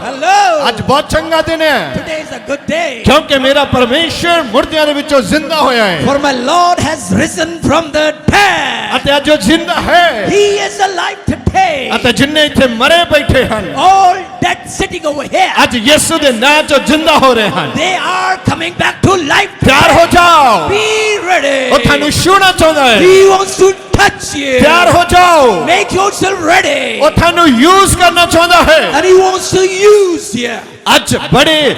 Hello. ਅੱਜ ਬਹੁਤ ਚੰਗਾ ਦਿਨ ਹੈ Today is a good day. ਕਿਉਂਕਿ ਮੇਰਾ ਪਰਮੇਸ਼ਰ ਮੁਰਦਿਆਂ ਦੇ ਵਿੱਚੋਂ ਜ਼ਿੰਦਾ ਹੋਇਆ ਹੈ For my Lord has risen from the dead. ਅਤੇ ਅੱਜ ਉਹ ਜ਼ਿੰਦਾ ਹੈ He is alive today. ਅਤੇ ਜਿੰਨੇ ਇੱਥੇ ਮਰੇ ਬੈਠੇ ਹਨ All dead sitting over here, ਅੱਜ ਯਿਸੂ ਦੇ ਨਾਂ 'ਚੋਂ ਜ਼ਿੰਦਾ ਹੋ ਰਹੇ ਹਨ they are coming back to life. ਤਿਆਰ ਹੋ ਜਾਓ Be ready. ਉਹ ਤੁਹਾਨੂੰ ਛੂਹਣਾ ਚਾਹੁੰਦਾ ਹੈ He wants to touch you. ਤਿਆਰ ਹੋ ਜਾਓ Make yourself ready. ਉਹ ਤੁਹਾਨੂੰ ਯੂਜ਼ ਕਰਨਾ ਚਾਹੁੰਦਾ ਹੈ And he wants to use you. ਅੱਜ ਬੜੇ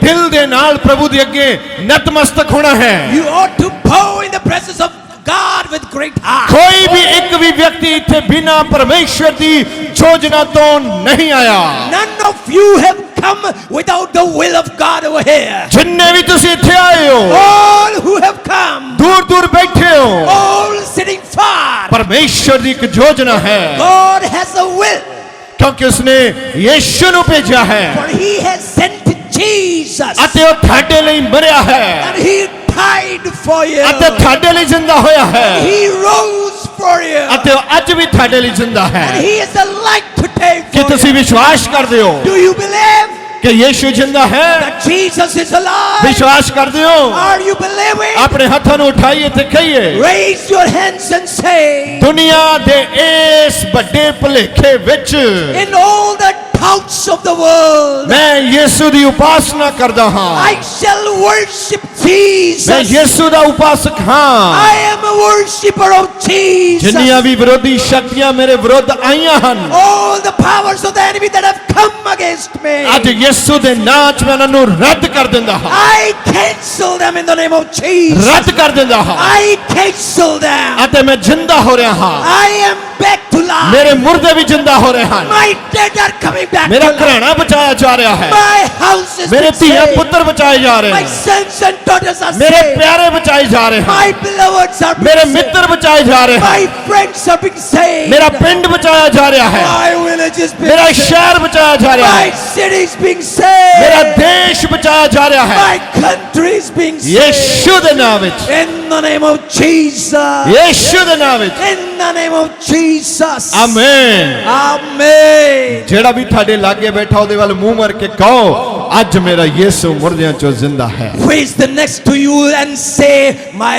ਦਿਲ ਦੇ ਨਾਲ ਪ੍ਰਭੂ ਦੇ ਅੱਗੇ ਨਤਮਸਤਕ ਹੋਣਾ ਹੈ You ought to bow in the presence of God with great heart. ਕੋਈ ਵੀ ਇੱਕ ਵੀ ਵਿਅਕਤੀ ਇੱਥੇ ਬਿਨਾਂ ਪਰਮੇਸ਼ਰ ਦੀ ਯੋਜਨਾ ਤੋਂ ਨਹੀਂ ਆਇਆ None of you have come without the will of God over here. ਜਿੰਨੇ ਵੀ ਤੁਸੀਂ ਇੱਥੇ ਆਏ ਹੋ All who have come, ਦੂਰ ਦੂਰ ਬੈਠੇ ਹੋ all sitting far, ਪਰਮੇਸ਼ਰ ਦੀ ਇੱਕ ਯੋਜਨਾ ਹੈ God has a will. ਕਿਉਂਕਿ ਉਸਨੇ ਯਿਸੂ ਨੂੰ ਭੇਜਿਆ ਹੈ For he has sent Jesus. ਅਤੇ ਉਹ ਤੁਹਾਡੇ ਲਈ ਮਰਿਆ ਹੈ And he died for you. ਅਤੇ ਤੁਹਾਡੇ ਲਈ ਜ਼ਿੰਦਾ ਹੋਇਆ ਹੈ He rose for you. ਅਤੇ ਉਹ ਅੱਜ ਵੀ ਤੁਹਾਡੇ ਲਈ ਜ਼ਿੰਦਾ ਹੈ And he is alive today Ki for ਤੁਸੀਂ you. ਵਿਸ਼ਵਾਸ ਕਰਦੇ ਹੋ Do you believe ਕਿ ਯਿਸੂ ਜ਼ਿੰਦਾ ਹੈ that Jesus is alive? ਵਿਸ਼ਵਾਸ ਕਰਦੇ ਹੋ Are you believing? ਆਪਣੇ ਹੱਥਾਂ ਨੂੰ ਉਠਾਈਏ ਤੇ ਕਹੀਏ Raise your hands and say, ਦੁਨੀਆ ਦੇ ਇਸ ਵੱਡੇ ਭੁਲੇਖੇ ਵਿੱਚ in all the doubts of the world, ਮੈਂ ਯਿਸੂ ਦੀ ਉਪਾਸਨਾ ਕਰਦਾ ਹਾਂ I shall worship ਮੈਂ Jesus. ਯਿਸੂ ਦਾ ਉਪਾਸਕ ਹਾਂ I am a worshipper of Jesus. ਜਿੰਨੀਆਂ ਵੀ ਵਿਰੋਧੀ ਸ਼ਕਤੀਆਂ ਮੇਰੇ ਵਿਰੁੱਧ ਆਈਆਂ ਹਨ All the powers of the enemy that have come against me, ਅੱਜ ਯਿਸੂ ਦੇ ਨਾਂ 'ਚ ਮੈਂ ਉਹਨਾਂ ਨੂੰ ਰੱਦ ਕਰ ਦਿੰਦਾ ਹਾਂ I cancel them in the name of Jesus. ਰੱਦ ਕਰ ਦਿੰਦਾ ਹਾਂ I cancel them. ਅਤੇ ਮੈਂ ਜਿੰਦਾ ਹੋ ਰਿਹਾ ਹਾਂ I am back to life. ਮੇਰੇ ਮੁਰਦੇ ਵੀ ਜਿੰਦਾ ਹੋ ਰਹੇ ਹਨ My dead are coming back ਮੇਰਾ to life. ਘਰਾਣਾ ਬਚਾਇਆ ਜਾ ਰਿਹਾ ਹੈ My house is ਮੇਰੇ being ਧੀਆਂ saved. ਪੁੱਤਰ ਬਚਾਏ ਜਾ ਰਹੇ My ਹਨ sons and daughters are ਮੇਰੇ saved. ਪਿਆਰੇ ਬਚਾਏ ਜਾ ਰਹੇ ਹਨ My beloveds are being ਮੇਰੇ saved. ਮਿੱਤਰ ਬਚਾਏ ਜਾ ਰਹੇ ਹਨ My friends are being saved. ਮੇਰਾ ਪਿੰਡ ਬਚਾਇਆ ਜਾ ਰਿਹਾ ਹੈ My village is being ਮੇਰਾ saved. ਸ਼ਹਿਰ ਬਚਾਇਆ ਜਾ ਰਿਹਾ My ਹੈ city is being saved. ਮੇਰਾ ਦੇਸ਼ ਬਚਾਇਆ ਜਾ ਰਿਹਾ ਹੈ My country is being saved. ਯਿਸੂ ਦੇ ਨਾਮ ਵਿੱਚ In the name of Jesus. ਯਿਸੂ ਦੇ ਨਾਮ ਵਿੱਚ In the name of Jesus. Amen Amen. ਜਿਹੜਾ ਵੀ ਤੁਹਾਡੇ ਲਾਗੇ ਬੈਠਾ ਉਹਦੇ ਵੱਲ ਮੂੰਹ ਮਾਰ ਕੇ ਕਹੋ ਅੱਜ ਮੇਰਾ ਯਿਸੂ ਮੁਰਦਿਆਂ ਚੋਂ ਜ਼ਿੰਦਾ ਹੈ Who is the next to you and say, my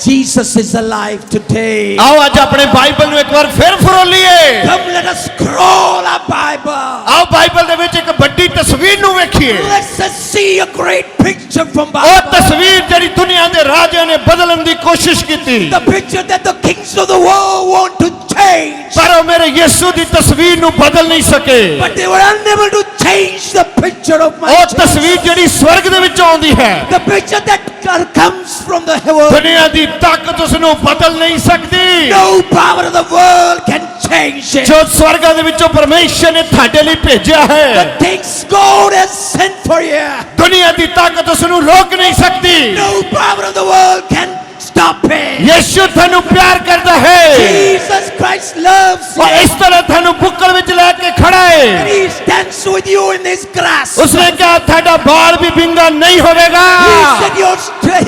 Jesus is alive today. ਆਓ ਅੱਜ ਆਪਣੇ ਬਾਈਬਲ ਨੂੰ ਇੱਕ ਵਾਰ ਫਿਰ ਫਰੋਲੀਏ Come, let us scroll our Bible. ਆਓ ਬਾਈਬਲ ਦੇ ਵਿੱਚ ਇੱਕ ਵੱਡੀ ਤਸਵੀਰ ਨੂੰ ਵੇਖੀਏ Let's just see a great picture from ਉਹ Bible. ਤਸਵੀਰ ਜਿਹੜੀ ਦੁਨੀਆ ਦੇ ਰਾਜਿਆਂ ਨੇ ਬਦਲਣ ਦੀ ਕੋਸ਼ਿਸ਼ ਕੀਤੀ The picture that the kings of the world want to change. ਪਰ ਉਹ ਮੇਰੇ ਯਿਸੂ ਦੀ ਤਸਵੀਰ ਨੂੰ ਬਦਲ ਨਹੀਂ ਸਕੇ But they were unable to change the picture of my ਉਹ Jesus. ਤਸਵੀਰ ਜਿਹੜੀ ਸਵਰਗ ਦੇ ਵਿੱਚੋਂ ਆਉਂਦੀ ਹੈ The picture that comes from the heaven. ਦੁਨੀਆ ਦੀ ਤਾਕਤ ਉਸ ਨੂੰ ਬਦਲ ਨਹੀਂ ਸਕਦੀ No power of the world can change it. ਜੋ ਸਵਰਗਾਂ ਦੇ ਵਿੱਚੋਂ ਪਰਮੇਸ਼ਰ ਨੇ ਤੁਹਾਡੇ ਲਈ ਭੇਜਿਆ The ਹੈ things God has sent for you. ਦੁਨੀਆ ਦੀ ਤਾਕਤ ਉਸ ਨੂੰ ਰੋਕ ਨਹੀਂ ਸਕਦੀ No power of the world can stop it. ਯਿਸੂ ਤੁਹਾਨੂੰ ਪਿਆਰ ਕਰਦਾ ਹੈ Jesus Christ loves ਉਹ you. ਇਸ ਤਰ੍ਹਾਂ ਤੁਹਾਨੂੰ ਬੁੱਕਲ ਵਿੱਚ ਲੈ ਕੇ ਖੜਾ And ਹੈ he stands with you in this grass. ਉਸਨੇ ਕਿਹਾ ਤੁਹਾਡਾ ਬਾਲ ਵੀ ਬਿੰਗਾ ਨਹੀਂ ਹੋਵੇਗਾ He said your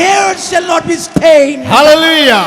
hair shall not be stained. Hallelujah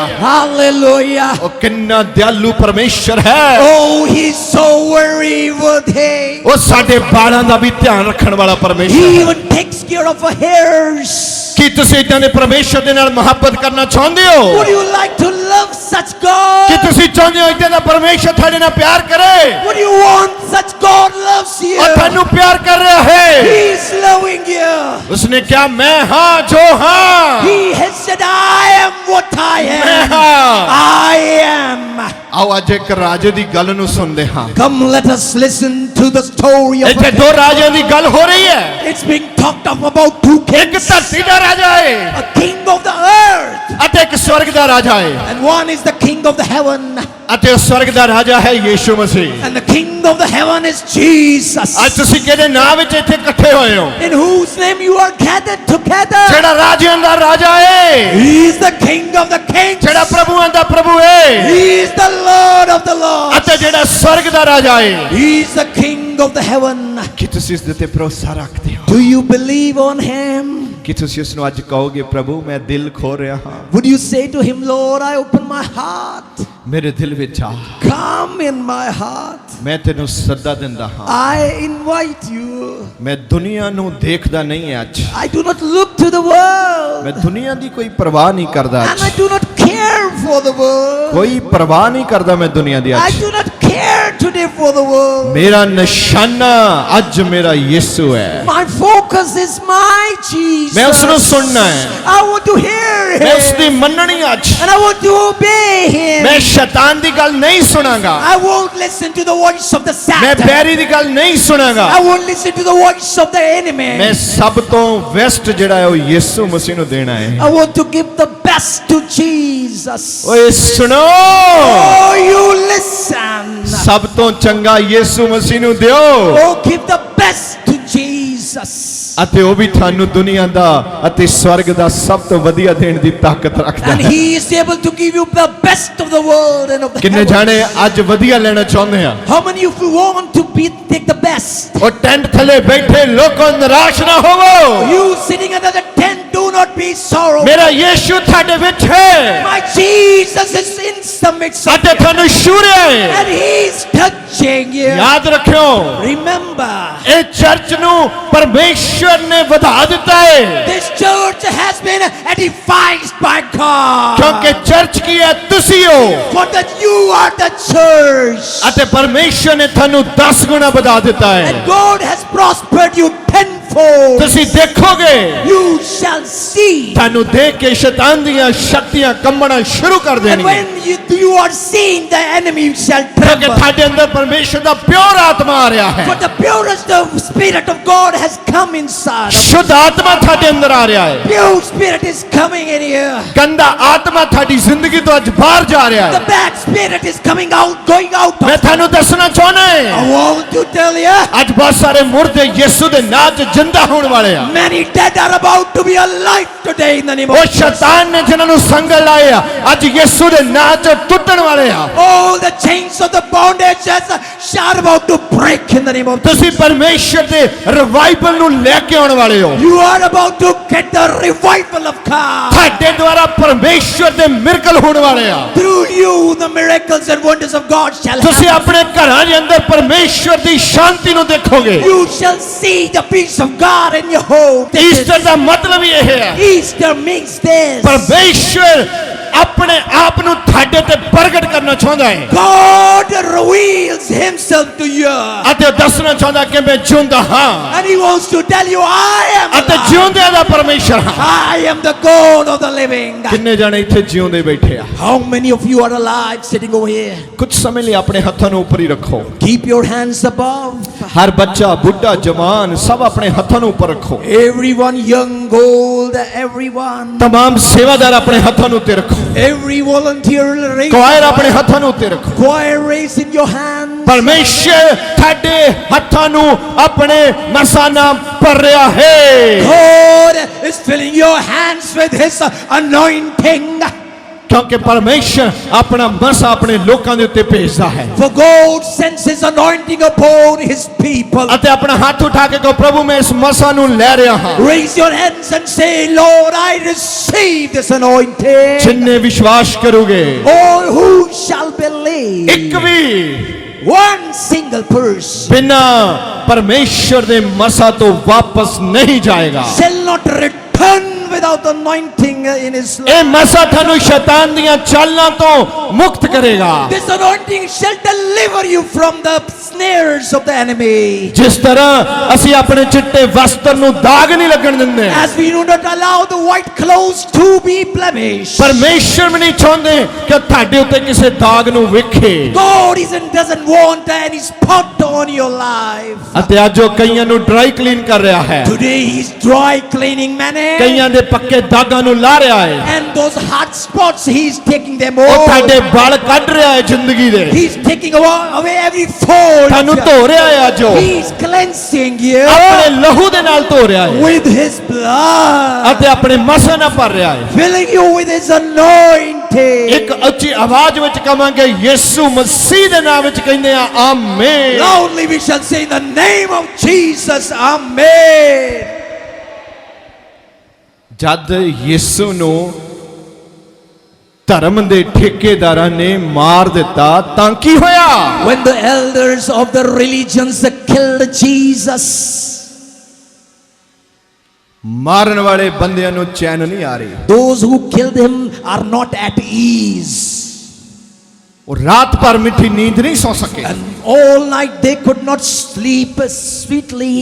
Hallelujah. ਉਹ ਕਿੰਨਾ ਦਿਆਲੂ ਪਰਮੇਸ਼ਰ ਹੈ Oh, he's so very worthy. ਉਹ ਸਾਡੇ ਬਾਲਾਂ ਦਾ ਵੀ ਧਿਆਨ ਰੱਖਣ ਵਾਲਾ He ਪਰਮੇਸ਼ਰ ਹੈ even takes care of our hairs. ਕੀ ਤੁਸੀਂ ਇਦਾਂ ਦੇ ਪਰਮੇਸ਼ਰ ਦੇ ਨਾਲ ਮੁਹੱਬਤ ਕਰਨਾ ਚਾਹੁੰਦੇ ਹੋ Would you like to love such God? ਕੀ ਤੁਸੀਂ ਚਾਹੁੰਦੇ ਹੋ ਇਦਾਂ ਦਾ ਪਰਮੇਸ਼ਰ ਤੁਹਾਡੇ ਨਾਲ ਪਿਆਰ ਕਰੇ Would you want such God loves you? ਉਹ ਤੁਹਾਨੂੰ ਪਿਆਰ ਕਰ ਰਿਹਾ ਹੈ He's loving you. ਉਸਨੇ ਕਿਹਾ ਮੈਂ ਹਾਂ ਜੋ ਹਾਂ He has said, I am what I ਮੈਂ am. ਹਾਂ I am. ਆਓ ਅੱਜ ਇੱਕ ਰਾਜੇ ਦੀ ਗੱਲ ਨੂੰ ਸੁਣਦੇ ਹਾਂ Come, let us listen to the story of ਇੱਥੇ ਦੋ ਰਾਜਿਆਂ ਦੀ ਗੱਲ ਹੋ ਰਹੀ ਹੈ It's being talked of about two ਇੱਕ kings. ਧਰਤੀ ਦਾ ਰਾਜਾ ਹੈ A king of the earth. ਅਤੇ ਇੱਕ ਸਵਰਗ ਦਾ ਰਾਜਾ ਹੈ And one is the king of the heaven. ਅਤੇ ਉਹ ਸਵਰਗ ਦਾ ਰਾਜਾ ਹੈ ਯੀਸ਼ੂ ਮਸੀਹ And the king of the heaven is Jesus. ਅੱਜ ਤੁਸੀਂ ਕਿਹਦੇ ਨਾਂ ਵਿੱਚ ਇੱਥੇ ਇਕੱਠੇ ਹੋਏ ਹੋ In whose name you are gathered together. ਜਿਹੜਾ ਰਾਜਿਆਂ ਦਾ ਰਾਜਾ ਹੈ He is the king of the kings. ਜਿਹੜਾ ਪ੍ਰਭੂਆਂ ਦਾ ਪ੍ਰਭੂ ਹੈ He is the Lord of the lords. ਅਤੇ ਜਿਹੜਾ ਸਵਰਗ ਦਾ ਰਾਜਾ ਹੈ He is the king of the heaven. ਕੀ ਤੁਸੀਂ ਇਸ ਦੇ ਤੇ ਭਰੋਸਾ ਰੱਖਦੇ ਹੋ Do you believe on him? ਕਿ ਤੁਸੀਂ ਉਸ ਨੂੰ ਅੱਜ ਕਹੋਗੇ ਪ੍ਰਭੂ ਮੈਂ ਦਿਲ ਖੋ ਰਿਹਾ ਹਾਂ Would you say to him, Lord, I open my heart. ਮੇਰੇ ਦਿਲ ਵਿੱਚ ਆ Come in my heart. ਮੈਂ ਤੈਨੂੰ ਸੱਦਾ ਦਿੰਦਾ ਹਾਂ I invite you. ਮੈਂ ਦੁਨੀਆ ਨੂੰ ਦੇਖਦਾ ਨਹੀਂ ਅੱਜ I do not look to the world. ਮੈਂ ਦੁਨੀਆ ਦੀ ਕੋਈ ਪਰਵਾਹ ਨਹੀਂ ਕਰਦਾ And I ਅੱਜ do not care for the world. ਕੋਈ ਪਰਵਾਹ ਨਹੀਂ ਕਰਦਾ ਮੈਂ ਦੁਨੀਆ ਦੀ I ਅੱਜ do not care today for the world. ਮੇਰਾ ਨਿਸ਼ਾਨਾ ਅੱਜ ਮੇਰਾ ਯਿਸੂ ਹੈ My focus is my Jesus. ਮੈਂ ਉਸ ਨੂੰ ਸੁਣਨਾ ਹੈ I want to hear ਮੈਂ ਉਸ him. ਦੀ ਮੰਨਣੀ ਅੱਜ And I want to obey him. ਮੈਂ ਸ਼ੈਤਾਨ ਦੀ ਗੱਲ ਨਹੀਂ ਸੁਣਾਂਗਾ I won't listen to the voice of the ਮੈਂ Satan. ਬੈਰੀ ਦੀ ਗੱਲ ਨਹੀਂ ਸੁਣਾਂਗਾ I won't listen to the voice of the enemy. ਮੈਂ ਸਭ ਤੋਂ ਬੈਸਟ ਜਿਹੜਾ ਹੈ ਉਹ ਯਿਸੂ ਮਸੀਹ ਨੂੰ ਦੇਣਾ ਹੈ I want to give the best to Jesus. ਓਏ ਸੁਣੋ Oh, you listen. ਸਭ ਤੋਂ ਚੰਗਾ ਯਿਸੂ ਮਸੀਹ ਨੂੰ ਦਿਓ Oh, give the best to Jesus. ਅਤੇ ਉਹ ਵੀ ਤੁਹਾਨੂੰ ਦੁਨੀਆ ਦਾ ਅਤੇ ਸਵਰਗ ਦਾ ਸਭ ਤੋਂ ਵਧੀਆ ਦੇਣ ਦੀ ਤਾਕਤ ਰੱਖਦਾ And ਹੈ he is able to give you the best of the world and of the ਕਿੰਨੇ heavens. ਜਾਣੇ ਅੱਜ ਵਧੀਆ ਲੈਣਾ ਚਾਹੁੰਦੇ ਆ How many of you want to take the best? ਉਹ ਟੈਂਟ ਥੱਲੇ ਬੈਠੇ ਲੋਕੋ ਨਿਰਾਸ਼ ਨਾ ਹੋਵੋ You sitting under the tent, do not be sorrowful. ਮੇਰਾ ਯਿਸੂ ਤੁਹਾਡੇ ਵਿੱਚ ਹੈ My Jesus is in the midst of ਅਤੇ ਤੁਹਾਨੂੰ ਛੂਰਿਆ ਹੈ and he's touching you. ਯਾਦ ਰੱਖਿਓ Remember, ਇਹ ਚਰਚ ਨੂੰ ਪਰਮੇਸ਼ਵਰ ਨੇ ਵਧਾ ਦਿੱਤਾ ਹੈ this church has been edified by God. ਕਿਉਂਕਿ ਚਰਚ ਕੀ ਹੈ ਤੁਸੀਂ ਹੋ For that you are the church. ਅਤੇ ਪਰਮੇਸ਼ਵਰ ਨੇ ਤੁਹਾਨੂੰ 10 ਗੁਣਾ ਵਧਾ ਦਿੱਤਾ ਹੈ And God has prospered you tenfold. ਤੁਸੀਂ ਦੇਖੋਗੇ You shall see. ਤੁਹਾਨੂੰ ਦੇਖ ਕੇ ਸ਼ੈਤਾਨ ਦੀਆਂ ਸ਼ਕਤੀਆਂ ਕੰਬਣਾ ਸ਼ੁਰੂ ਕਰ And ਦੇਣਗੀਆਂ when you are seeing, the enemy shall ਕਿਉਂਕਿ tremble. ਤੁਹਾਡੇ ਅੰਦਰ ਪਰਮੇਸ਼ਵਰ ਦਾ ਪਿਓਰ ਆਤਮਾ ਆ ਰਿਹਾ ਹੈ For the purest of Spirit of God has come inside. ਸ਼ੁੱਧ ਆਤਮਾ ਤੁਹਾਡੇ ਅੰਦਰ ਆ ਰਿਹਾ ਹੈ Pure Spirit is coming in here. ਗੰਦਾ ਆਤਮਾ ਤੁਹਾਡੀ ਜ਼ਿੰਦਗੀ ਤੋਂ ਅੱਜ ਬਾਹਰ ਜਾ ਰਿਹਾ The ਹੈ bad spirit is coming out, going out. ਮੈਂ ਤੁਹਾਨੂੰ ਦੱਸਣਾ ਚਾਹੁੰਦਾ I ਹਾਂ want to tell you, ਅੱਜ ਬਹੁਤ ਸਾਰੇ ਮੁਰਦੇ ਯਿਸੂ ਦੇ ਨਾਮ 'ਚ ਜਿੰਦਾ ਹੋਣ ਵਾਲੇ ਆ many dead are about to be alive today in the name ਉਹ of Jesus. ਸ਼ੈਤਾਨ ਨੇ ਜਿਨ੍ਹਾਂ ਨੂੰ ਸੰਗਲ ਲਾਏ ਆ ਅੱਜ ਯਿਸੂ ਦੇ ਨਾਮ 'ਚ ਟੁੱਟਣ ਵਾਲੇ ਆ All the chains of the bondages are about to break in the name of Jesus. ਤੁਸੀਂ ਪਰਮੇਸ਼ਰ ਦੇ ਰਿਵਾਈਵਲ ਨੂੰ ਲੈ ਕੇ ਆਉਣ ਵਾਲੇ ਹੋ You are about to get the revival of God. ਤੁਹਾਡੇ ਦੁਆਰਾ ਪਰਮੇਸ਼ਰ ਦੇ ਮਿਰਕਲ ਹੋਣ ਵਾਲੇ ਆ Through you, the miracles and wonders of God shall ਤੁਸੀਂ happen. ਆਪਣੇ ਘਰਾਂ ਦੇ ਅੰਦਰ ਪਰਮੇਸ਼ਰ ਦੀ ਸ਼ਾਂਤੀ ਨੂੰ ਦੇਖੋਗੇ You shall see the peace of God in your home. Easter ਦਾ ਮਤਲਬ ਹੀ ਇਹ ਹੈ Easter means this. ਪਰਮੇਸ਼ਰ ਆਪਣੇ ਆਪ ਨੂੰ ਤੁਹਾਡੇ ਤੇ ਪ੍ਰਗਟ ਕਰਨਾ ਚਾਹੁੰਦਾ ਹੈ God reveals himself to you. ਅਤੇ ਉਹ ਦੱਸਣਾ ਚਾਹੁੰਦਾ ਕਿ ਮੈਂ ਜਿਉਂਦਾ ਹਾਂ And he wants to tell you, I am ਅਤੇ alive. ਜਿਉਂਦਿਆਂ ਦਾ ਪਰਮੇਸ਼ਰ ਹਾਂ I am the God of the living. ਕਿੰਨੇ ਜਾਣੇ ਇੱਥੇ ਜਿਉਂਦੇ ਬੈਠੇ ਆ How many of you are alive sitting over here? ਕੁਝ ਸਮੇਂ ਲਈ ਆਪਣੇ ਹੱਥਾਂ ਨੂੰ ਉੱਪਰ ਹੀ ਰੱਖੋ Keep your hands above. ਹਰ ਬੱਚਾ ਬੁੱਢਾ ਜਵਾਨ ਸਭ ਆਪਣੇ ਹੱਥਾਂ ਨੂੰ ਉੱਪਰ ਰੱਖੋ Everyone, young, old, everyone. तमाम ਸੇਵਾਦਾਰ ਆਪਣੇ ਹੱਥਾਂ ਨੂੰ ਉੱਤੇ ਰੱਖੋ Every volunteer raise. ਕੁਆਇਰ ਆਪਣੇ ਹੱਥਾਂ ਨੂੰ ਉੱਤੇ ਰੱਖੋ Choir raise in your hands. ਪਰਮੇਸ਼ਰ ਤੁਹਾਡੇ ਹੱਥਾਂ ਨੂੰ ਆਪਣੇ ਮਸਾਂ ਨਾਲ ਭਰ ਰਿਹਾ ਹੈ God is filling your hands with his anointing. ਕਿਉਂਕਿ ਪਰਮੇਸ਼ਰ ਆਪਣਾ ਮਸਾ ਆਪਣੇ ਲੋਕਾਂ ਦੇ ਉੱਤੇ ਭੇਜਦਾ ਹੈ For God sends his anointing upon his people. ਅਤੇ ਆਪਣਾ ਹੱਥ ਉਠਾ ਕੇ ਕਹੋ ਪ੍ਰਭੂ ਮੈਂ ਇਸ ਮਸਾ ਨੂੰ ਲੈ ਰਿਹਾ ਹਾਂ Raise your hands and say, Lord, I receive this anointing. ਜਿੰਨੇ ਵਿਸ਼ਵਾਸ ਕਰੋਗੇ All who shall believe. ਇੱਕ ਵੀ One single person ਬਿਨਾ ਪਰਮੇਸ਼ਰ ਦੇ ਮਸਾ ਤੋਂ ਵਾਪਸ ਨਹੀਂ ਜਾਏਗਾ shall not return without anointing in his life. ਇਹ ਮਸਾ ਤੁਹਾਨੂੰ ਸ਼ੈਤਾਨ ਦੀਆਂ ਚਾਲਾਂ ਤੋਂ ਮੁਕਤ ਕਰੇਗਾ This anointing shall deliver you from the snares of the enemy. ਜਿਸ ਤਰ੍ਹਾਂ ਅਸੀਂ ਆਪਣੇ ਚਿੱਟੇ ਵਸਤਰ ਨੂੰ ਦਾਗ ਨਹੀਂ ਲੱਗਣ ਦਿੰਦੇ As we do not allow the white clothes to be blemished. ਪਰਮੇਸ਼ਰ ਵੀ ਨਹੀਂ ਚਾਹੁੰਦੇ ਕਿ ਤੁਹਾਡੇ ਉੱਤੇ ਕਿਸੇ ਦਾਗ ਨੂੰ ਵੇਖੇ God doesn't want any spot on your life. ਅਤੇ ਅੱਜ ਉਹ ਕਈਆਂ ਨੂੰ ਡਰਾਈ ਕਲੀਨ ਕਰ ਰਿਹਾ ਹੈ Today he's dry cleaning many. ਕਈਆਂ ਦੇ ਪੱਕੇ ਦਾਗਾਂ ਨੂੰ ਲਾ ਰਿਹਾ ਹੈ And those hot spots, he's taking them ਉਹ all. ਤੁਹਾਡੇ ਵਾਲ ਕੱਢ ਰਿਹਾ ਹੈ ਜ਼ਿੰਦਗੀ ਦੇ He's taking away every fold. ਤੁਹਾਨੂੰ ਧੋ ਰਿਹਾ ਹੈ ਅੱਜ ਉਹ He's cleansing you ਆਪਣੇ ਲਹੂ ਦੇ ਨਾਲ ਧੋ ਰਿਹਾ ਹੈ with his blood. ਅਤੇ ਆਪਣੇ ਮਸਾਂ ਨਾਲ ਭਰ ਰਿਹਾ ਹੈ Filling you with his anointing. ਇੱਕ ਉੱਚੀ ਆਵਾਜ਼ ਵਿੱਚ ਕਹਾਂਗੇ ਯਿਸੂ ਮਸੀਹ ਦੇ ਨਾਮ ਵਿੱਚ ਕਹਿੰਦੇ ਆ amen Loudly we shall say in the name of Jesus, Amen. ਜਦ ਯਿਸੂ ਨੂੰ ਧਰਮ ਦੇ ਠੇਕੇਦਾਰਾਂ ਨੇ ਮਾਰ ਦਿੱਤਾ ਤਾਂ ਕੀ ਹੋਇਆ? When the elders of the religions killed Jesus, ਮਾਰਨ ਵਾਲੇ ਬੰਦਿਆਂ ਨੂੰ ਚੈਨ ਨਹੀਂ ਆ ਰਹੀ। those who killed him are not at ease. ਉਹ ਰਾਤ ਭਰ ਮਿੱਠੀ ਨੀਂਦ ਨਹੀਂ ਸੌ ਸਕੇ। And all night they could not sleep sweetly.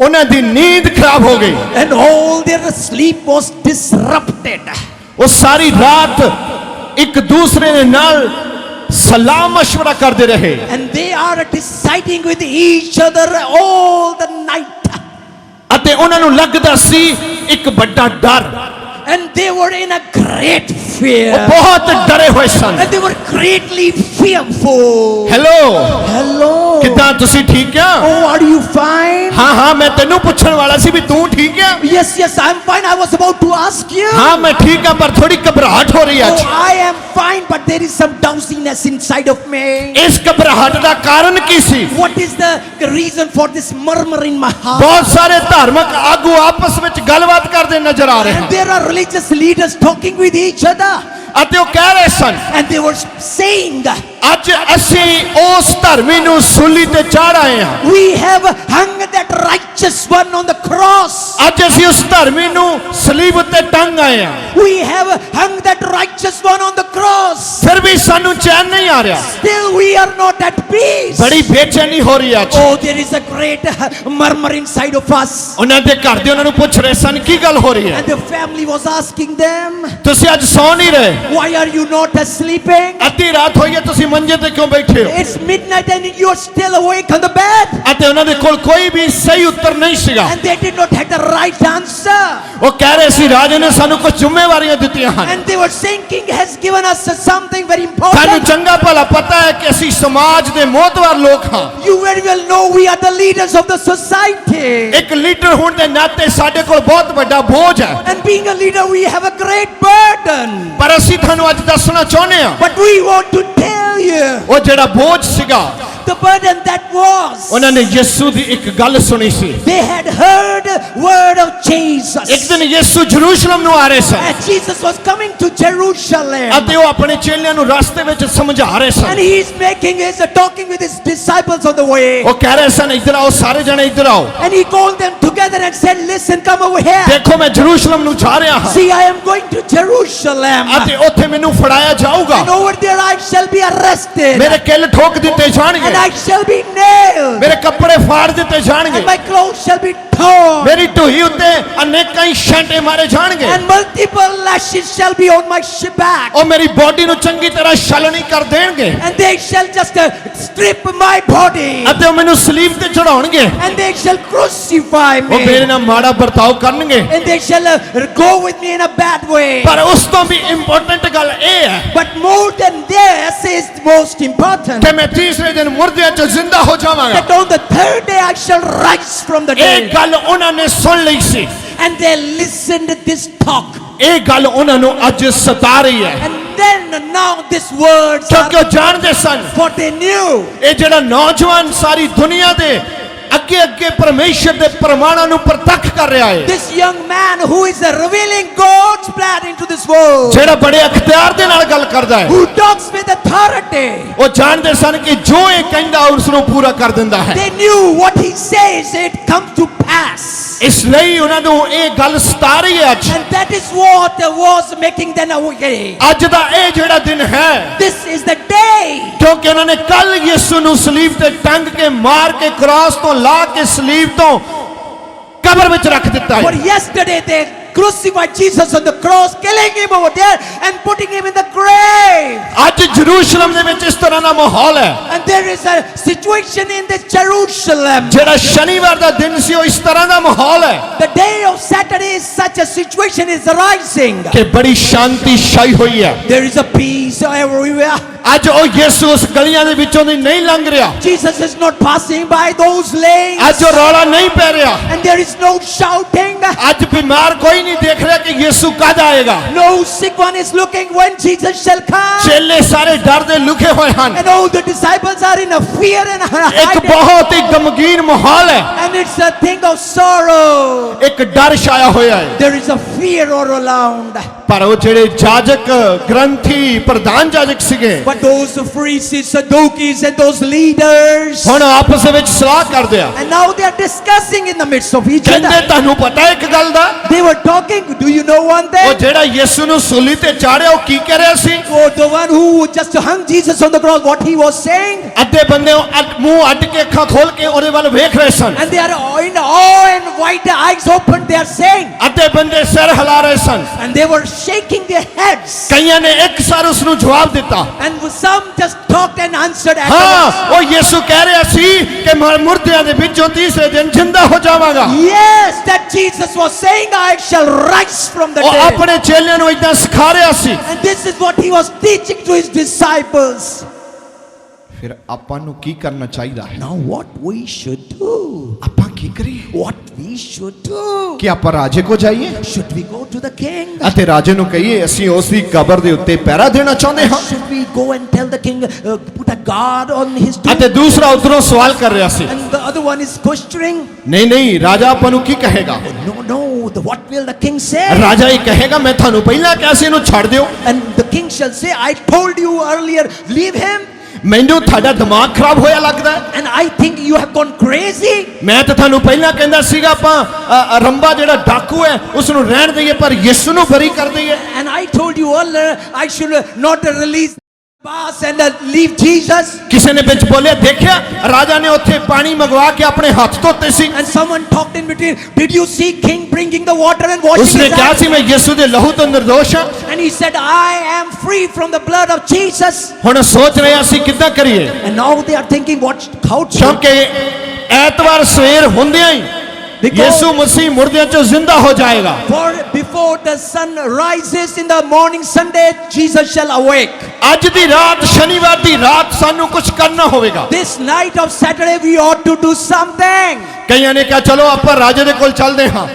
ਉਹਨਾਂ ਦੀ ਨੀਂਦ ਖਰਾਬ ਹੋ ਗਈ। And all their sleep was disrupted. ਉਹ ਸਾਰੀ ਰਾਤ ਇੱਕ ਦੂਸਰੇ ਦੇ ਨਾਲ ਸਲਾਹ ਮਸ਼ਵਰਾ ਕਰਦੇ ਰਹੇ। And they are deciding with each other all the night. ਅਤੇ ਉਹਨਾਂ ਨੂੰ ਲੱਗਦਾ ਸੀ ਇੱਕ ਵੱਡਾ ਡਰ। And they were in a great fear. ਉਹ ਬਹੁਤ ਡਰੇ ਹੋਏ ਸਨ। And they were greatly fearful. Hello, Hello. ਕਿੱਦਾਂ ਤੁਸੀਂ ਠੀਕ ਆ? Oh, are you fine? ਹਾਂ ਹਾਂ, ਮੈਂ ਤੈਨੂੰ ਪੁੱਛਣ ਵਾਲਾ ਸੀ ਵੀ ਤੂੰ ਠੀਕ ਆ? Yes, yes, I'm fine. I was about to ask you. ਹਾਂ ਮੈਂ ਠੀਕ ਆ, ਪਰ ਥੋੜੀ ਘਬਰਾਹਟ ਹੋ ਰਹੀ ਹੈ ਅੱਜ। Oh, I am fine, but there is some drowsiness inside of me. ਇਸ ਘਬਰਾਹਟ ਦਾ ਕਾਰਨ ਕੀ ਸੀ? What is the reason for this murmur in my heart? ਬਹੁਤ ਸਾਰੇ ਧਾਰਮਿਕ ਆਗੂ ਆਪਸ ਵਿੱਚ ਗੱਲਬਾਤ ਕਰਦੇ ਨਜ਼ਰ ਆ ਰਹੇ And ਹਨ there are religious leaders talking with each other. ਅਤੇ ਉਹ ਕਹਿ ਰਹੇ ਸਨ And they were saying, ਅੱਜ ਅਸੀਂ ਉਸ ਧਰਮੀ ਨੂੰ ਸੂਲੀ ਤੇ ਚਾੜ ਆਏ ਹਾਂ। we have hung that righteous one on the cross. ਅੱਜ ਅਸੀਂ ਉਸ ਧਰਮੀ ਨੂੰ ਸਲੀਬ ਉੱਤੇ ਟੰਗ ਆਏ ਹਾਂ। We have hung that righteous one on the cross. ਫਿਰ ਵੀ ਸਾਨੂੰ ਚੈਨ ਨਹੀਂ ਆ ਰਿਹਾ। Still we are not at peace. ਬੜੀ ਬੇਚੈਨੀ ਹੋ ਰਹੀ ਹੈ ਅੱਜ। Oh, there is a great murmur inside of us. ਉਹਨਾਂ ਦੇ ਘਰ ਦੇ ਉਹਨਾਂ ਨੂੰ ਪੁੱਛ ਰਹੇ ਸਨ ਕੀ ਗੱਲ ਹੋ ਰਹੀ ਹੈ? And the family was asking them, ਤੁਸੀਂ ਅੱਜ ਸੌ ਨਹੀਂ ਰਹੇ? why are you not sleeping? ਅੱਧੀ ਰਾਤ ਹੋਈ ਹੈ, ਤੁਸੀਂ ਮੰਜੇ ਤੇ ਕਿਉਂ ਬੈਠੇ ਹੋ? It's midnight and you're still awake on the bed. ਅਤੇ ਉਹਨਾਂ ਦੇ ਕੋਲ ਕੋਈ ਵੀ ਸਹੀ ਉੱਤਰ ਨਹੀਂ ਸੀਗਾ। And they did not have the right answer. ਉਹ ਕਹਿ ਰਹੇ ਸੀ ਰਾਜੇ ਨੇ ਸਾਨੂੰ ਕੁਝ ਜ਼ਿੰਮੇਵਾਰੀਆਂ ਦਿੱਤੀਆਂ ਹਨ। And they were saying king has given us something very ਸਾਨੂੰ important. ਚੰਗਾ ਭਲਾ ਪਤਾ ਹੈ ਕਿ ਅਸੀਂ ਸਮਾਜ ਦੇ ਮੋਹਤਵਾਰ ਲੋਕ ਹਾਂ। You very well know we are the leaders of the society. ਇੱਕ ਲੀਡਰ ਹੋਣ ਦੇ ਨਾਤੇ ਸਾਡੇ ਕੋਲ ਬਹੁਤ ਵੱਡਾ ਬੋਝ ਹੈ। And being a leader we have a great burden. ਪਰ ਅਸੀਂ ਤੁਹਾਨੂੰ ਅੱਜ ਦੱਸਣਾ ਚਾਹੁੰਦੇ ਹਾਂ But we want to tell you ਉਹ ਜਿਹੜਾ ਬੋਝ ਸੀਗਾ, the burden that was. ਉਹਨਾਂ ਨੇ ਯਿਸੂ ਦੀ ਇੱਕ ਗੱਲ ਸੁਣੀ ਸੀ। They had heard word of Jesus. ਇੱਕ ਦਿਨ ਯਿਸੂ ਜਰੂਸ਼ਲਮ ਨੂੰ ਆ ਰਹੇ ਸਨ And Jesus was coming to Jerusalem. ਅਤੇ ਉਹ ਆਪਣੇ ਚੇਲਿਆਂ ਨੂੰ ਰਸਤੇ ਵਿੱਚ ਸਮਝਾ ਰਹੇ And son. he is talking with his disciples on the way. ਉਹ ਕਹਿ ਰਹੇ ਸਨ ਇੱਧਰ ਆਓ, ਸਾਰੇ ਜਣੇ ਇੱਧਰ ਆਓ। And he called them together and said, listen, come over here. ਦੇਖੋ ਮੈਂ ਜਰੂਸ਼ਲਮ ਨੂੰ ਜਾ ਰਿਹਾ ਹਾਂ See, I am going to Jerusalem. ਅਤੇ ਉੱਥੇ ਮੈਨੂੰ ਫੜਾਇਆ ਜਾਊਗਾ। And over there I shall be arrested. ਮੇਰੇ ਕਿੱਲ ਠੋਕ ਦਿੱਤੇ ਜਾਣਗੇ। And I shall be nailed. ਮੇਰੇ ਕੱਪੜੇ ਫਾੜ ਦਿੱਤੇ ਜਾਣਗੇ। And my clothes shall be torn. ਮੇਰੀ ਢੂਹੀ ਉੱਤੇ ਅਨੇਕਾਂ ਹੀ ਛਾਂਟੇ ਮਾਰੇ ਜਾਣਗੇ। And multiple lashes shall be on my back. ਉਹ ਮੇਰੀ ਬੋਡੀ ਨੂੰ ਚੰਗੀ ਤਰ੍ਹਾਂ ਛਲਣੀ ਕਰ ਦੇਣਗੇ And they shall just strip my body. ਅਤੇ ਉਹ ਮੈਨੂੰ ਸਲੀਬ ਤੇ ਚੜਾਉਣਗੇ। And they shall crucify ਉਹ ਮੇਰੇ me. ਨਾਲ ਮਾੜਾ ਵਰਤਾਓ ਕਰਨਗੇ। And they shall go with me in a bad way. ਪਰ ਉਸ ਤੋਂ ਵੀ ਇੰਪੋਰਟੈਂਟ ਗੱਲ ਇਹ ਹੈ But more than this is most important. ਕਿ ਮੈਂ ਤੀਸਰੇ ਦਿਨ ਮੁਰਦਿਆਂ ਚੋਂ ਜ਼ਿੰਦਾ ਹੋ ਜਾਵਾਂਗਾ। That on the third day I shall rise from the ਇਹ dead. ਗੱਲ ਉਹਨਾਂ ਨੇ ਸੁਣ ਲਈ ਸੀ। And they listened to this talk. ਇਹ ਗੱਲ ਉਹਨਾਂ ਨੂੰ ਅੱਜ ਸਤਾ ਰਹੀ ਹੈ And then now these words ਕਿਉਂਕਿ are ਉਹ ਜਾਣਦੇ ਸਨ what they knew. ਇਹ ਜਿਹੜਾ ਨੌਜਵਾਨ ਸਾਰੀ ਦੁਨੀਆ ਦੇ ਅੱਗੇ ਅੱਗੇ ਪਰਮੇਸ਼ਰ ਦੇ ਪ੍ਰਮਾਣਾਂ ਨੂੰ ਪ੍ਰਤੱਖ ਕਰ ਰਿਹਾ ਹੈ। This young man who is revealing God's plan into this world. ਜਿਹੜਾ ਬੜੇ ਅਖਤਿਆਰ ਦੇ ਨਾਲ ਗੱਲ ਕਰਦਾ ਹੈ। Who talks with authority. ਉਹ ਜਾਣਦੇ ਸਨ ਕਿ ਜੋ ਇਹ ਕਹਿੰਦਾ ਉਸ ਨੂੰ ਪੂਰਾ ਕਰ ਦਿੰਦਾ ਹੈ। They knew what he says it comes to pass. ਇਸ ਲਈ ਉਹਨਾਂ ਨੂੰ ਇਹ ਗੱਲ ਸਤਾ ਰਹੀ ਹੈ ਅੱਜ। And that is what was making them away. ਅੱਜ ਦਾ ਇਹ ਜਿਹੜਾ ਦਿਨ ਹੈ This is the day. ਕਿਉਂਕਿ ਉਹਨਾਂ ਨੇ ਕੱਲ ਯਿਸੂ ਨੂੰ ਸਲੀਬ ਤੇ ਟੰਗ ਕੇ ਮਾਰ ਕੇ ਕ੍ਰਾਸ ਤੋਂ ਲਾ ਕੇ ਸਲੀਬ ਤੋਂ ਕਬਰ ਵਿੱਚ ਰੱਖ ਦਿੱਤਾ For ਹੈ। yesterday they crucified Jesus on the cross, killing him over there and putting him in the grave. ਅੱਜ ਜਰੂਸ਼ਲਮ ਦੇ ਵਿੱਚ ਇਸ ਤਰ੍ਹਾਂ ਦਾ ਮਾਹੌਲ ਹੈ। And there is a situation in the Jerusalem. ਜਿਹੜਾ ਸ਼ਨੀਵਾਰ ਦਾ ਦਿਨ ਸੀ ਉਹ ਇਸ ਤਰ੍ਹਾਂ ਦਾ ਮਾਹੌਲ ਹੈ The day of Saturday is such a situation is rising. ਕਿ ਬੜੀ ਸ਼ਾਂਤੀ ਛਾਈ ਹੋਈ ਹੈ। There is a peace everywhere. ਅੱਜ ਉਹ ਯਿਸੂ ਉਸ ਗਲੀਆਂ ਦੇ ਵਿੱਚੋਂ ਦੀ ਨਹੀਂ ਲੰਘ ਰਿਹਾ। Jesus is not passing by those lanes. ਅੱਜ ਉਹ ਰੌਲਾ ਨਹੀਂ ਪੈ ਰਿਹਾ। And there is no shouting. ਅੱਜ ਬਿਮਾਰ ਕੋਈ ਨਹੀਂ ਦੇਖ ਰਿਹਾ ਕਿ ਯਿਸੂ ਕਦ ਆਏਗਾ। No sick one is looking when Jesus shall come. ਚੇਲੇ ਸਾਰੇ ਡਰ ਦੇ ਲੁਕੇ ਹੋਏ ਹਨ। And all the disciples are in a fear and ਇੱਕ hiding. ਬਹੁਤ ਹੀ ਗਮਗੀਨ ਮਾਹੌਲ ਹੈ। And it's a thing of sorrow. ਇੱਕ ਡਰ ਛਾਇਆ ਹੋਇਆ ਹੈ। There is a fear all around. ਪਰ ਉਹ ਜਿਹੜੇ ਜਾਜਕ ਗ੍ਰੰਥੀ ਪ੍ਰਧਾਨ ਜਾਜਕ ਸੀਗੇ But those priests, Sadducees, and those leaders, ਹੁਣ ਆਪਸ ਵਿੱਚ ਸਲਾਹ ਕਰਦੇ ਆ and now they are discussing in the midst of each ਕਹਿੰਦੇ other. ਤੁਹਾਨੂੰ ਪਤਾ ਇੱਕ ਗੱਲ ਦਾ They were talking. Do you know one ਉਹ thing? ਜਿਹੜਾ ਯਿਸੂ ਨੂੰ ਸੂਲੀ ਤੇ ਚਾੜਿਆ ਉਹ ਕੀ ਕਹਿ ਰਿਹਾ ਸੀ Oh, the one who just hung Jesus on the cross, what he was saying? ਅੱਧੇ ਬੰਦੇ ਮੂੰਹ ਅੱਡ ਕੇ ਅੱਖਾਂ ਖੋਲ ਕੇ ਉਹਦੇ ਵੱਲ ਵੇਖ ਰਹੇ ਸਨ And they are in awe and wide eyes open, they are saying. ਅੱਧੇ ਬੰਦੇ ਸਿਰ ਹਿਲਾ ਰਹੇ ਸਨ And they were shaking their heads. ਕਈਆਂ ਨੇ ਇੱਕ ਸਾਰ ਉਸ ਨੂੰ ਜਵਾਬ ਦਿੱਤਾ And some just talked and answered ਹਾਂ afterwards. ਉਹ ਯਿਸੂ ਕਹਿ ਰਿਹਾ ਸੀ ਕਿ ਮੈਂ ਮੁਰਦਿਆਂ ਦੇ ਵਿੱਚੋਂ ਤੀਸਰੇ ਦਿਨ ਜਿੰਦਾ ਹੋ ਜਾਵਾਂਗਾ Yes, that Jesus was saying, I shall rise from the ਉਹ dead. ਆਪਣੇ ਚੇਲਿਆਂ ਨੂੰ ਇਦਾਂ ਸਿਖਾ ਰਿਹਾ ਸੀ And this is what he was teaching to his disciples. ਫਿਰ ਆਪਾਂ ਨੂੰ ਕੀ ਕਰਨਾ ਚਾਹੀਦਾ ਹੈ Now what we should do? ਆਪਾਂ ਕੀ ਕਰੀਏ What we should do? ਕਿ ਆਪਾਂ ਰਾਜੇ ਕੋ ਜਾਈਏ Should we go to the king? ਅਤੇ ਰਾਜੇ ਨੂੰ ਕਹੀਏ ਅਸੀਂ ਉਸ ਦੀ ਕਬਰ ਦੇ ਉੱਤੇ ਪਹਿਰਾ ਦੇਣਾ ਚਾਹੁੰਦੇ ਹਾਂ Should we go and tell the king, put a guard on his tomb? ਅਤੇ ਦੂਸਰਾ ਉਧਰੋਂ ਸਵਾਲ ਕਰ ਰਿਹਾ ਸੀ And the other one is questioning. ਨਹੀਂ ਨਹੀਂ ਰਾਜਾ ਆਪਾਂ ਨੂੰ ਕੀ ਕਹੇਗਾ No, what will the king say? ਰਾਜਾ ਇਹ ਕਹੇਗਾ ਮੈਂ ਤੁਹਾਨੂੰ ਪਹਿਲਾਂ ਕਿਹਾ ਸੀ ਇਹਨੂੰ ਛੱਡ ਦਿਓ And the king shall say, I told you earlier, leave him. ਮੈਨੂੰ ਤੁਹਾਡਾ ਦਿਮਾਗ ਖਰਾਬ ਹੋਇਆ ਲੱਗਦਾ ਹੈ And I think you have gone crazy. ਮੈਂ ਤਾਂ ਤੁਹਾਨੂੰ ਪਹਿਲਾਂ ਕਹਿੰਦਾ ਸੀਗਾ ਆਪਾਂ ਰੰਬਾ ਜਿਹੜਾ ਡਾਕੂ ਹੈ ਉਸ ਨੂੰ ਰਹਿਣ ਦਈਏ ਪਰ ਯਿਸੂ ਨੂੰ ਬਰੀ ਕਰ ਦਈਏ And I told you earlier, I should not release Bas and leave Jesus. ਕਿਸੇ ਨੇ ਵਿੱਚ ਬੋਲਿਆ ਦੇਖਿਆ ਰਾਜਾ ਨੇ ਉੱਥੇ ਪਾਣੀ ਮੰਗਵਾ ਕੇ ਆਪਣੇ ਹੱਥ ਧੋਤੇ ਸੀ And someone talked in between, did you see king bringing the water and washing ਉਸਨੇ his ਕਿਹਾ hands? ਸੀ ਮੈਂ ਯਿਸੂ ਦੇ ਲਹੂ ਤੋਂ ਨਿਰਦੋਸ਼ ਹਾਂ And he said, I am free from the blood of Jesus. ਹੁਣ ਸੋਚ ਰਹੇ ਅਸੀਂ ਕਿੱਦਾਂ ਕਰੀਏ And now they are thinking, how to? ਕਿਉਂਕਿ ਐਤਵਾਰ ਸਵੇਰ ਹੁੰਦਿਆਂ ਹੀ ਯਿਸੂ ਮਸੀਹ ਮੁਰਦਿਆਂ ਚੋਂ ਜ਼ਿੰਦਾ ਹੋ ਜਾਏਗਾ For before the sun rises in the morning Sunday, Jesus shall awake. ਅੱਜ ਦੀ ਰਾਤ ਸ਼ਨੀਵਾਰ ਦੀ ਰਾਤ ਸਾਨੂੰ ਕੁਝ ਕਰਨਾ ਹੋਵੇਗਾ This night of Saturday we ought to do something. ਕਈਆਂ ਨੇ ਕਿਹਾ ਚਲੋ ਆਪਾਂ ਰਾਜੇ ਦੇ ਕੋਲ ਚੱਲਦੇ ਹਾਂ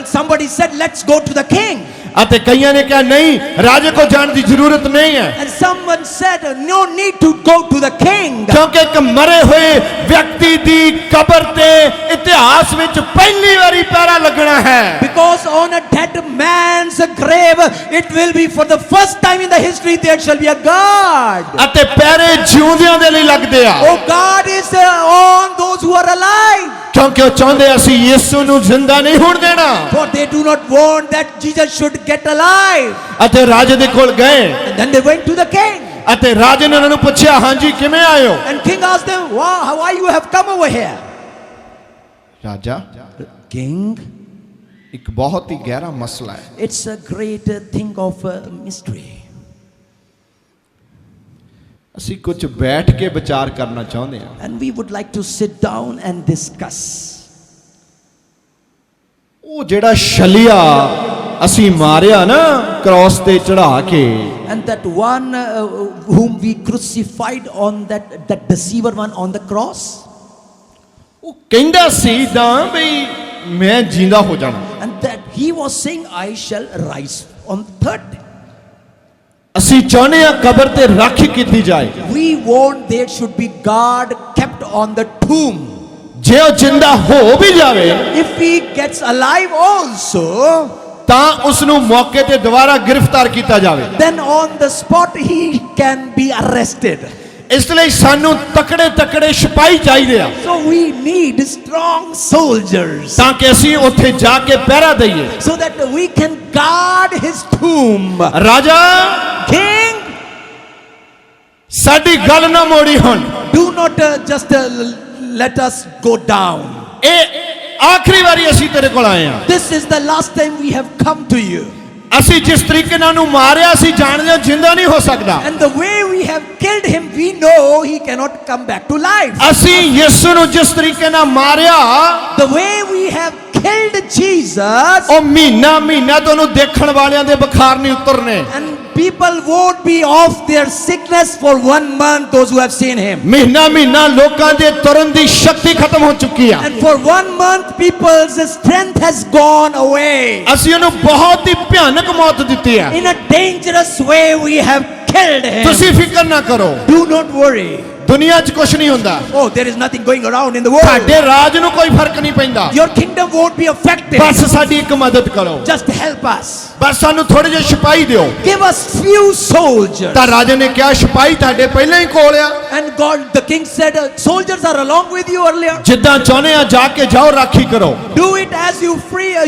Somebody said, let's go to the king. ਅਤੇ ਕਈਆਂ ਨੇ ਕਿਹਾ ਨਹੀਂ ਰਾਜੇ ਕੋ ਜਾਣ ਦੀ ਜ਼ਰੂਰਤ ਨਹੀਂ ਹੈ And someone said, no need to go to the king. ਕਿਉਂਕਿ ਇੱਕ ਮਰੇ ਹੋਏ ਵਿਅਕਤੀ ਦੀ ਕਬਰ ਤੇ ਇਤਿਹਾਸ ਵਿੱਚ ਪਹਿਲੀ ਵਾਰੀ ਪਹਿਰਾ ਲੱਗਣਾ ਹੈ Because on a dead man's grave, it will be for the first time in the history there shall be a guard. ਅਤੇ ਪਹਿਰੇ ਜਿਉਂਦਿਆਂ ਦੇ ਲਈ ਲੱਗਦੇ ਆ Oh, God is on those who are alive. ਕਿਉਂਕਿ ਉਹ ਚਾਹੁੰਦੇ ਅਸੀਂ ਯਿਸੂ ਨੂੰ ਜ਼ਿੰਦਾ ਨਹੀਂ ਹੋਣ ਦੇਣਾ For they do not want that Jesus should get alive. ਅਤੇ ਰਾਜੇ ਦੇ ਕੋਲ ਗਏ And then they went to the king. ਅਤੇ ਰਾਜੇ ਨੇ ਉਹਨਾਂ ਨੂੰ ਪੁੱਛਿਆ ਹਾਂਜੀ ਕਿਵੇਂ ਆਏ ਹੋ And king asked them, wow, why you have come over here? ਰਾਜਾ King, ਇੱਕ ਬਹੁਤ ਹੀ ਗਹਿਰਾ ਮਸਲਾ ਹੈ it's a great thing of mystery. ਅਸੀਂ ਕੁਝ ਬੈਠ ਕੇ ਵਿਚਾਰ ਕਰਨਾ ਚਾਹੁੰਦੇ ਹਾਂ And we would like to sit down and discuss. ਉਹ ਜਿਹੜਾ ਛਲਿਆ ਅਸੀਂ ਮਾਰਿਆ ਨਾ ਕ੍ਰਾਸ ਤੇ ਚੜਾ ਕੇ And that one whom we crucified on that deceiver one on the cross. ਉਹ ਕਹਿੰਦਾ ਸੀ ਤਾਂ ਵੀ ਮੈਂ ਜਿੰਦਾ ਹੋ ਜਾਣਾ And that he was saying, I shall rise on the third day. ਅਸੀਂ ਚਾਹੁੰਦੇ ਹਾਂ ਕਬਰ ਤੇ ਰਾਖੀ ਕੀਤੀ ਜਾਏ We want there should be guard kept on the tomb. ਜੇ ਉਹ ਜਿੰਦਾ ਹੋ ਵੀ ਜਾਵੇ If he gets alive also, ਤਾਂ ਉਸ ਨੂੰ ਮੌਕੇ ਤੇ ਦੁਬਾਰਾ ਗ੍ਰਿਫਤਾਰ ਕੀਤਾ ਜਾਵੇ then on the spot he can be arrested. ਇਸ ਲਈ ਸਾਨੂੰ ਤਕੜੇ ਤਕੜੇ ਸਿਪਾਹੀ ਚਾਹੀਦੇ ਆ So we need strong soldiers ਤਾਂ ਕਿ ਅਸੀਂ ਉੱਥੇ ਜਾ ਕੇ ਪਹਿਰਾ ਦਈਏ so that we can guard his tomb. ਰਾਜਾ King, ਸਾਡੀ ਗੱਲ ਨਾ ਮੋੜੀ ਹੁਣ do not just let us go down. ਇਹ ਆਖਰੀ ਵਾਰੀ ਅਸੀਂ ਤੇਰੇ ਕੋਲ ਆਏ ਆ This is the last time we have come to you. ਅਸੀਂ ਜਿਸ ਤਰੀਕੇ ਨਾਲ ਨੂੰ ਮਾਰਿਆ ਅਸੀਂ ਜਾਣਦੇ ਹਾਂ ਜਿੰਦਾ ਨਹੀਂ ਹੋ ਸਕਦਾ And the way we have killed him, we know he cannot come back to life. ਅਸੀਂ ਯਿਸੂ ਨੂੰ ਜਿਸ ਤਰੀਕੇ ਨਾਲ ਮਾਰਿਆ The way we have killed Jesus, ਉਹ ਮਹੀਨਾ ਤੋਂ ਉਹਨੂੰ ਦੇਖਣ ਵਾਲਿਆਂ ਦੇ ਬੁਖਾਰ ਨਹੀਂ ਉਤਰਨੇ and people won't be off their sickness for 1 month, those who have seen him. ਮਹੀਨਾ ਲੋਕਾਂ ਦੇ ਤੁਰਨ ਦੀ ਸ਼ਕਤੀ ਖਤਮ ਹੋ ਚੁੱਕੀ ਆ And for 1 month, people's strength has gone away. ਅਸੀਂ ਉਹਨੂੰ ਬਹੁਤ ਹੀ ਭਿਆਨਕ ਮੌਤ ਦਿੱਤੀ ਆ In a dangerous way, we have killed him. ਤੁਸੀਂ ਫਿਕਰ ਨਾ ਕਰੋ Do not worry. ਦੁਨੀਆ 'ਚ ਕੁਝ ਨਹੀਂ ਹੁੰਦਾ Oh, there is nothing going around in the world. ਸਾਡੇ ਰਾਜ ਨੂੰ ਕੋਈ ਫਰਕ ਨਹੀਂ ਪੈਂਦਾ Your kingdom won't be affected. ਬਸ ਸਾਡੀ ਇੱਕ ਮਦਦ ਕਰੋ Just help us. ਬਸ ਸਾਨੂੰ ਥੋੜੇ ਜਿਹੇ ਸਿਪਾਹੀ ਦਿਓ Give us few soldiers. ਤਾਂ ਰਾਜੇ ਨੇ ਕਿਹਾ ਸਿਪਾਹੀ ਤੁਹਾਡੇ ਪਹਿਲਾਂ ਹੀ ਕੋਲ ਆ And God, the king said, soldiers are along with you earlier. ਜਿੱਦਾਂ ਚਾਹੁੰਦੇ ਆ ਜਾ ਕੇ ਜਾਓ ਰਾਖੀ ਕਰੋ Do it as you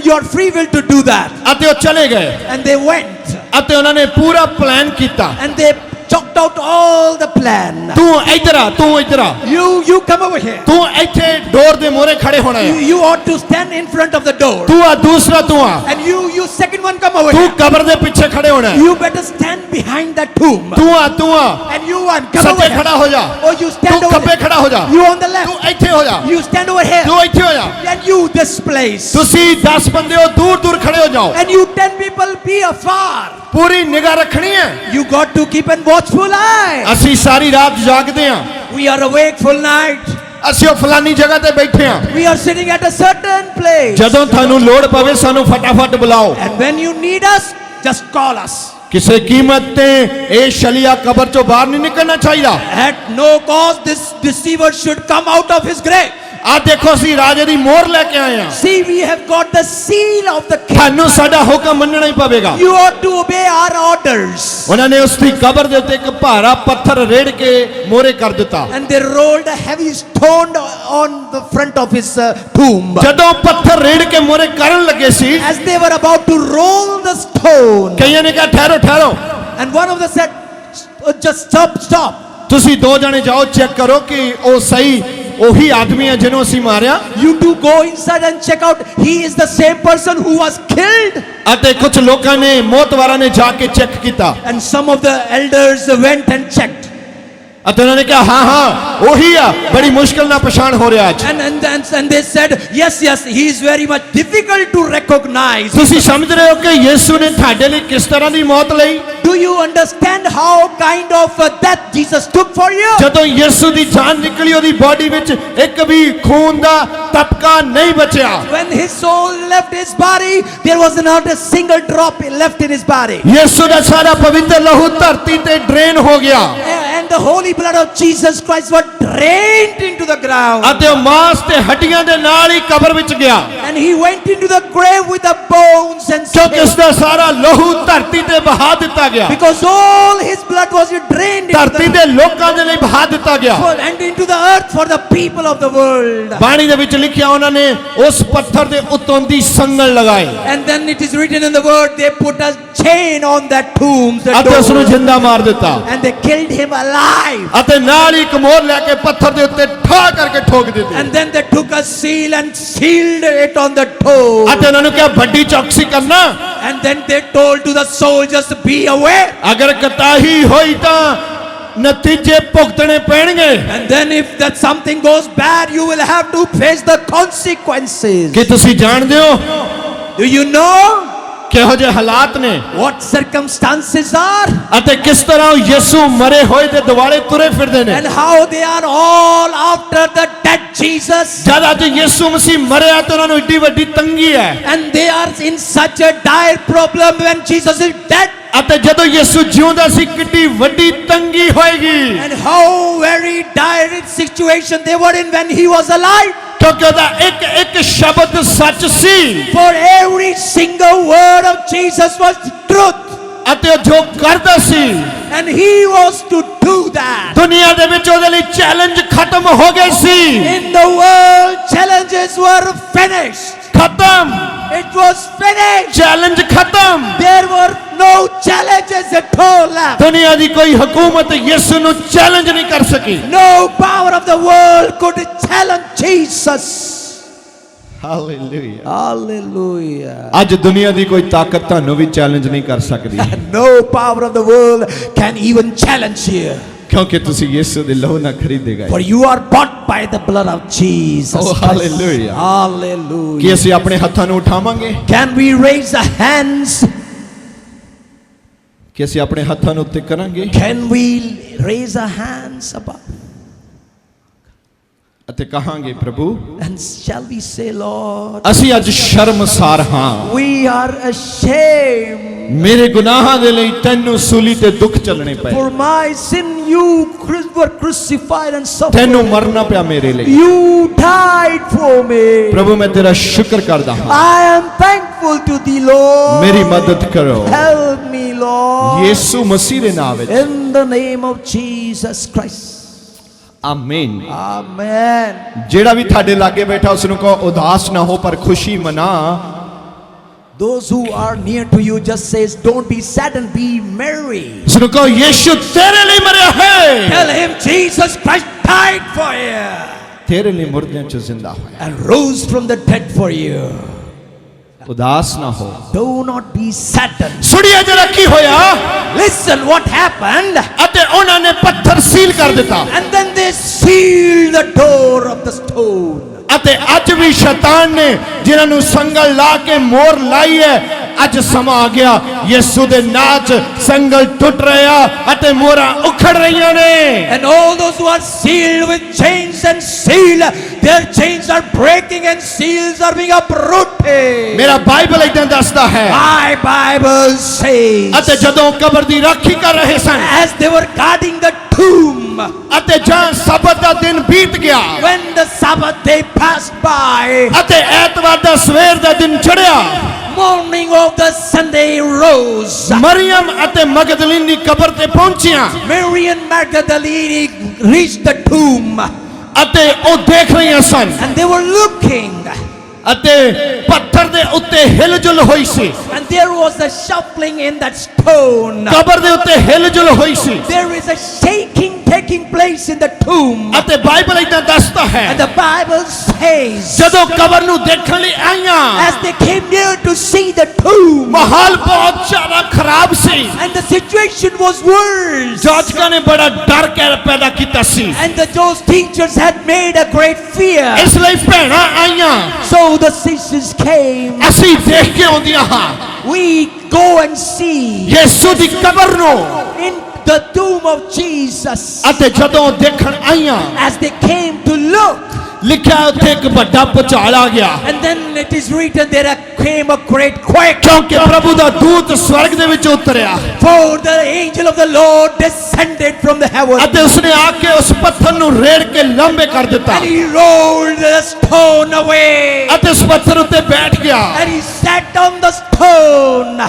your free will to do that. ਅਤੇ ਉਹ ਚਲੇ ਗਏ And they went. ਅਤੇ ਉਹਨਾਂ ਨੇ ਪੂਰਾ ਪਲਾਨ ਕੀਤਾ And they chalked out all the plan. ਤੂੰ ਇੱਧਰ ਆ ਤੂੰ ਇੱਧਰ ਆ You come over here. ਤੂੰ ਇੱਥੇ ਡੋਰ ਦੇ ਮੂਹਰੇ ਖੜੇ ਹੋਣਾ ਹੈ You ought to stand in front of the door. ਤੂੰ ਆ ਦੂਸਰਾ ਤੂੰ ਆ And you second one come over ਤੂੰ here. ਕਬਰ ਦੇ ਪਿੱਛੇ ਖੜੇ ਹੋਣਾ ਹੈ You better stand behind that tomb. ਤੂੰ ਆ And you one come over ਸੱਜੇ here. ਖੜਾ ਹੋ ਜਾ Oh, you stand ਤੂੰ over ਖੱਬੇ there. ਖੜਾ ਹੋ ਜਾ You on the ਤੂੰ left. ਇੱਥੇ ਹੋ ਜਾ You stand over here. ਤੂੰ ਇੱਥੇ ਹੋ ਜਾ And you this place. ਤੁਸੀਂ 10 ਬੰਦੇ ਹੋ ਦੂਰ ਦੂਰ ਖੜੇ ਹੋ ਜਾਓ And you 10 people be afar. ਪੂਰੀ ਨਿਗਾਹ ਰੱਖਣੀ ਹੈ You got to keep an watchful eye. ਅਸੀਂ ਸਾਰੀ ਰਾਤ ਜਾਗਦੇ ਹਾਂ We are awake full night. ਅਸੀਂ ਉਹ ਫਲਾਨੀ ਜਗ੍ਹਾ ਤੇ ਬੈਠੇ ਹਾਂ We are sitting at a certain place. ਜਦੋਂ ਤੁਹਾਨੂੰ ਲੋੜ ਪਵੇ ਸਾਨੂੰ ਫਟਾਫਟ ਬੁਲਾਓ And when you need us, just call us. ਕਿਸੇ ਕੀਮਤ ਤੇ ਇਹ ਸ਼ਲੀਆ ਕਬਰ ਚੋਂ ਬਾਹਰ ਨਹੀਂ ਨਿਕਲਣਾ ਚਾਹੀਦਾ At no cost, this deceiver should come out of his grave. ਆ ਦੇਖੋ ਅਸੀਂ ਰਾਜੇ ਦੀ ਮੋਹਰ ਲੈ ਕੇ ਆਏ ਹਾਂ See, we have got the seal of the king. ਤੁਹਾਨੂੰ ਸਾਡਾ ਹੁਕਮ ਮੰਨਣਾ ਹੀ ਪਵੇਗਾ You ought to obey our orders. ਉਹਨਾਂ ਨੇ ਉਸ ਦੀ ਕਬਰ ਦੇ ਉੱਤੇ ਇੱਕ ਭਾਰਾ ਪੱਥਰ ਰੇੜ ਕੇ ਮੋਹਰੇ ਕਰ ਦਿੱਤਾ And they rolled a heavy stone on the front of his tomb. ਜਦੋਂ ਪੱਥਰ ਰੇੜ ਕੇ ਮੋਹਰੇ ਕਰਨ ਲੱਗੇ ਸੀ As they were about to roll the stone, ਕਈਆਂ ਨੇ ਕਿਹਾ ਠਹਿਰੋ ਠਹਿਰੋ and one of them said, just stop. ਤੁਸੀਂ ਦੋ ਜਣੇ ਜਾਓ ਚੈੱਕ ਕਰੋ ਕਿ ਉਹ ਸਹੀ ਉਹੀ ਆਦਮੀ ਹੈ ਜਿਹਨੂੰ ਅਸੀਂ ਮਾਰਿਆ You two go inside and check out. He is the same person who was killed. ਅਤੇ ਕੁਝ ਲੋਕਾਂ ਨੇ ਮੋਤਵਾਰਾਂ ਨੇ ਜਾ ਕੇ ਚੈੱਕ ਕੀਤਾ And some of the elders went and checked. ਅਤੇ ਉਹਨਾਂ ਨੇ ਕਿਹਾ ਹਾਂ ਹਾਂ ਉਹੀ ਆ ਬੜੀ ਮੁਸ਼ਕਲ ਨਾਲ ਪਛਾਣ ਹੋ ਰਿਹਾ ਅੱਜ And they said, yes, he is very much difficult to recognize. ਤੁਸੀਂ ਸਮਝ ਰਹੇ ਹੋ ਕਿ ਯਿਸੂ ਨੇ ਤੁਹਾਡੇ ਲਈ ਕਿਸ ਤਰ੍ਹਾਂ ਦੀ ਮੌਤ ਲਈ Do you understand how kind of death Jesus took for you? ਜਦੋਂ ਯਿਸੂ ਦੀ ਜਾਨ ਨਿਕਲੀ ਉਹਦੀ ਬਾਡੀ ਵਿੱਚ ਇੱਕ ਵੀ ਖੂਨ ਦਾ ਤਪਕਾ ਨਹੀਂ ਬਚਿਆ When his soul left his body, there was not a single drop left in his body. ਯਿਸੂ ਦਾ ਸਾਰਾ ਪਵਿੱਤਰ ਲਹੂ ਧਰਤੀ ਤੇ ਡਰੇਨ ਹੋ ਗਿਆ And the holy blood of Jesus Christ was drained into the ground. ਅਤੇ ਉਹ ਮਾਂਸ ਤੇ ਹੱਡੀਆਂ ਦੇ ਨਾਲ ਹੀ ਕਬਰ ਵਿੱਚ ਗਿਆ And he went into the grave with the bones and ਕਿਉਂਕਿ ਉਸ ਦਾ ਸਾਰਾ ਲਹੂ ਧਰਤੀ ਤੇ ਬਹਾ ਦਿੱਤਾ ਗਿਆ because all his blood was drained ਧਰਤੀ into ਦੇ ਲੋਕਾਂ ਦੇ ਲਈ ਬਹਾ ਦਿੱਤਾ ਗਿਆ and into the earth for the people of the world. ਬਾਣੀ ਦੇ ਵਿੱਚ ਲਿਖਿਆ ਉਹਨਾਂ ਨੇ ਉਸ ਪੱਥਰ ਦੇ ਉੱਤੋਂ ਦੀ ਸੰਗਲ ਲਗਾਏ And then it is written in the word, they put a chain on that tomb, the ਅਤੇ ਉਸ ਨੂੰ door, ਜਿੰਦਾ ਮਾਰ ਦਿੱਤਾ and they killed him alive. ਅਤੇ ਨਾਲ ਹੀ ਇੱਕ ਮੋਹਰ ਲੈ ਕੇ ਪੱਥਰ ਦੇ ਉੱਤੇ ਠਾ ਕਰਕੇ ਠੋਕ ਦਿੱਤੀ And then they took a seal and sealed it on the toe. ਅਤੇ ਉਹਨਾਂ ਨੂੰ ਕਿਹਾ ਵੱਡੀ ਚੌਕਸੀ ਕਰਨਾ And then they told to the soldiers, be aware. ਅਗਰ ਕਤਾਹੀ ਹੋਈ ਤਾਂ ਨਤੀਜੇ ਭੁਗਤਣੇ ਪੈਣਗੇ And then if that something goes bad, you will have to face the consequences. ਕੀ ਤੁਸੀਂ ਜਾਣਦੇ ਹੋ Do you know ਕਿਹੋ ਜਿਹੇ ਹਾਲਾਤ ਨੇ what circumstances are? ਅਤੇ ਕਿਸ ਤਰ੍ਹਾਂ ਉਹ ਯਿਸੂ ਮਰੇ ਹੋਏ ਦੇ ਦੁਆਲੇ ਤੁਰੇ ਫਿਰਦੇ ਨੇ And how they are all after the dead Jesus. ਜਦ ਅੱਜ ਯਿਸੂ ਮਸੀਹ ਮਰਿਆ ਤੇ ਉਹਨਾਂ ਨੂੰ ਏਡੀ ਵੱਡੀ ਤੰਗੀ ਹੈ And they are in such a dire problem when Jesus is dead. ਅਤੇ ਜਦੋਂ ਯਿਸੂ ਜਿਉਂਦਾ ਸੀ ਕਿੰਨੀ ਵੱਡੀ ਤੰਗੀ ਹੋਏਗੀ And how very dire situation they were in when he was alive. ਕਿਉਂਕਿ ਉਹਦਾ ਇੱਕ ਇੱਕ ਸ਼ਬਦ ਸੱਚ ਸੀ For every single word of Jesus was truth. ਅਤੇ ਉਹ ਜੋ ਕਰਦਾ ਸੀ And he was to do that. ਦੁਨੀਆ ਦੇ ਵਿੱਚ ਉਹਦੇ ਲਈ ਚੈਲੰਜ ਖਤਮ ਹੋ ਗਏ ਸੀ In the world, challenges were finished. ਖਤਮ It was finished. ਚੈਲੰਜ ਖਤਮ There were no challenges at all left. ਦੁਨੀਆ ਦੀ ਕੋਈ ਹਕੂਮਤ ਯਿਸੂ ਨੂੰ ਚੈਲੰਜ ਨਹੀਂ ਕਰ ਸਕੀ No power of the world could challenge Jesus. Hallelujah Hallelujah. ਅੱਜ ਦੁਨੀਆ ਦੀ ਕੋਈ ਤਾਕਤ ਤੁਹਾਨੂੰ ਵੀ ਚੈਲੰਜ ਨਹੀਂ ਕਰ ਸਕਦੀ No power of the world can even challenge you. ਕਿਉਂਕਿ ਤੁਸੀਂ ਯਿਸੂ ਦੇ ਲਹੂ ਨਾਲ ਖਰੀਦੇ ਗਏ For you are bought by the blood of Jesus. Oh, Christ. hallelujah. Hallelujah. ਕੀ ਅਸੀਂ ਆਪਣੇ ਹੱਥਾਂ ਨੂੰ ਉਠਾਵਾਂਗੇ Can we raise our hands? ਕਿ ਅਸੀਂ ਆਪਣੇ ਹੱਥਾਂ ਨੂੰ ਉੱਤੇ ਕਰਾਂਗੇ Can we raise our hands above? ਅਤੇ ਕਹਾਂਗੇ ਪ੍ਰਭੂ And shall we say, Lord, ਅਸੀਂ ਅੱਜ ਸ਼ਰਮਸਾਰ ਹਾਂ we are ashamed. ਮੇਰੇ ਗੁਨਾਹਾਂ ਦੇ ਲਈ ਤੈਨੂੰ ਸੂਲੀ ਤੇ ਦੁੱਖ ਚੱਲਣੇ ਪਏ For my sin you were crucified and suffered. ਤੈਨੂੰ ਮਰਨਾ ਪਿਆ ਮੇਰੇ ਲਈ You died for me. ਪ੍ਰਭੂ ਮੈਂ ਤੇਰਾ ਸ਼ੁਕਰ ਕਰਦਾ ਹਾਂ I am thankful to thee, Lord. ਮੇਰੀ ਮਦਦ ਕਰੋ Help me, Lord. ਯਿਸੂ ਮਸੀਹ ਦੇ ਨਾਮ ਵਿੱਚ In the name of Jesus Christ. ਆਮੀਨ Amen. ਜਿਹੜਾ ਵੀ ਤੁਹਾਡੇ ਲਾਗੇ ਬੈਠਾ ਉਸ ਨੂੰ ਕਹੋ ਉਦਾਸ ਨਾ ਹੋ ਪਰ ਖੁਸ਼ੀ ਮਨਾ Those who are near to you just says, don't be sad and be merry. ਉਸ ਨੂੰ ਕਹੋ ਯਿਸੂ ਤੇਰੇ ਲਈ ਮਰਿਆ ਹੈ Tell him Jesus Christ died for you ਤੇਰੇ ਲਈ ਮੁਰਦਿਆਂ ਚੋਂ ਜ਼ਿੰਦਾ ਹੋਇਆ and rose from the dead for you. ਉਦਾਸ ਨਾ ਹੋ Do not be saddened. ਸੁਣੀਏ ਜਰਾ ਕੀ ਹੋਇਆ Listen what happened. ਅਤੇ ਉਹਨਾਂ ਨੇ ਪੱਥਰ ਸੀਲ ਕਰ ਦਿੱਤਾ And then they sealed the door of the stone. ਅਤੇ ਅੱਜ ਵੀ ਸ਼ੈਤਾਨ ਨੇ ਜਿਨ੍ਹਾਂ ਨੂੰ ਸੰਗਲ ਲਾ ਕੇ ਮੋਹਰ ਲਾਈ ਹੈ ਅੱਜ ਸਮਾਂ ਆ ਗਿਆ ਯਿਸੂ ਦੇ ਨਾਂ 'ਚ ਸੰਗਲ ਟੁੱਟ ਰਿਹਾ ਅਤੇ ਮੋਹਰਾਂ ਉਖੜ ਰਹੀਆਂ ਨੇ And all those who are sealed with chains and seal, their chains are breaking and seals are being uprooted. ਮੇਰਾ ਬਾਈਬਲ ਇਦਾਂ ਦੱਸਦਾ ਹੈ My Bible says, ਅਤੇ ਜਦੋਂ ਕਬਰ ਦੀ ਰਾਖੀ ਕਰ ਰਹੇ ਸਨ as they were guarding the tomb, ਅਤੇ ਜਾਂ ਸਬਤ ਦਾ ਦਿਨ ਬੀਤ ਗਿਆ when the Sabbath day passed by, ਅਤੇ ਐਤਵਾਰ ਦਾ ਸਵੇਰ ਦਾ ਦਿਨ ਚੜ੍ਹਿਆ morning of the Sunday rose. Mariam ਅਤੇ ਮਗਦਲੀਨ ਦੀ ਕਬਰ ਤੇ ਪਹੁੰਚੀਆਂ Mary and Magdalene reached the tomb ਅਤੇ ਉਹ ਦੇਖ ਰਹੀਆਂ ਸਨ and they were looking, ਅਤੇ ਪੱਥਰ ਦੇ ਉੱਤੇ ਹਿਲਜੁਲ ਹੋਈ ਸੀ and there was a shuffling in that stone. ਕਬਰ ਦੇ ਉੱਤੇ ਹਿਲਜੁਲ ਹੋਈ ਸੀ There is a shaking taking place in the tomb. ਅਤੇ ਬਾਈਬਲ ਇਦਾਂ ਦੱਸਦਾ ਹੈ And the Bible says, ਜਦੋਂ ਕਬਰ ਨੂੰ ਦੇਖਣ ਲਈ ਆਈਆਂ as they came near to see the tomb, ਮਾਹੌਲ ਬਹੁਤ ਜ਼ਿਆਦਾ ਖਰਾਬ ਸੀ and the situation was worse, ਜਾਜਕਾਂ ਨੇ ਬੜਾ ਡਰ ਪੈਦਾ ਕੀਤਾ ਸੀ and those teachers had made a great fear. ਇਸ ਲਈ ਭੈਣਾਂ ਆਈਆਂ So the sisters came. ਅਸੀਂ ਦੇਖ ਕੇ ਆਉਂਦੀਆਂ ਹਾਂ We go and see ਯਿਸੂ ਦੀ ਕਬਰ ਨੂੰ in the tomb of Jesus. ਅਤੇ ਜਦੋਂ ਦੇਖਣ ਆਈਆਂ As they came to look, ਲਿਖਿਆ ਉੱਥੇ ਇੱਕ ਵੱਡਾ ਭੁਚਾਲ ਆ ਗਿਆ and then it is written there came a great quake, ਕਿਉਂਕਿ ਪ੍ਰਭੂ ਦਾ ਦੂਤ ਸਵਰਗ ਦੇ ਵਿੱਚ ਉਤਰਿਆ for the angel of the Lord descended from the heaven, ਅਤੇ ਉਸਨੇ ਆ ਕੇ ਉਸ ਪੱਥਰ ਨੂੰ ਰੇੜ ਕੇ ਲੰਬੇ ਕਰ ਦਿੱਤਾ and he rolled the stone away, ਅਤੇ ਉਸ ਪੱਥਰ ਉੱਤੇ ਬੈਠ ਗਿਆ and he sat on the stone.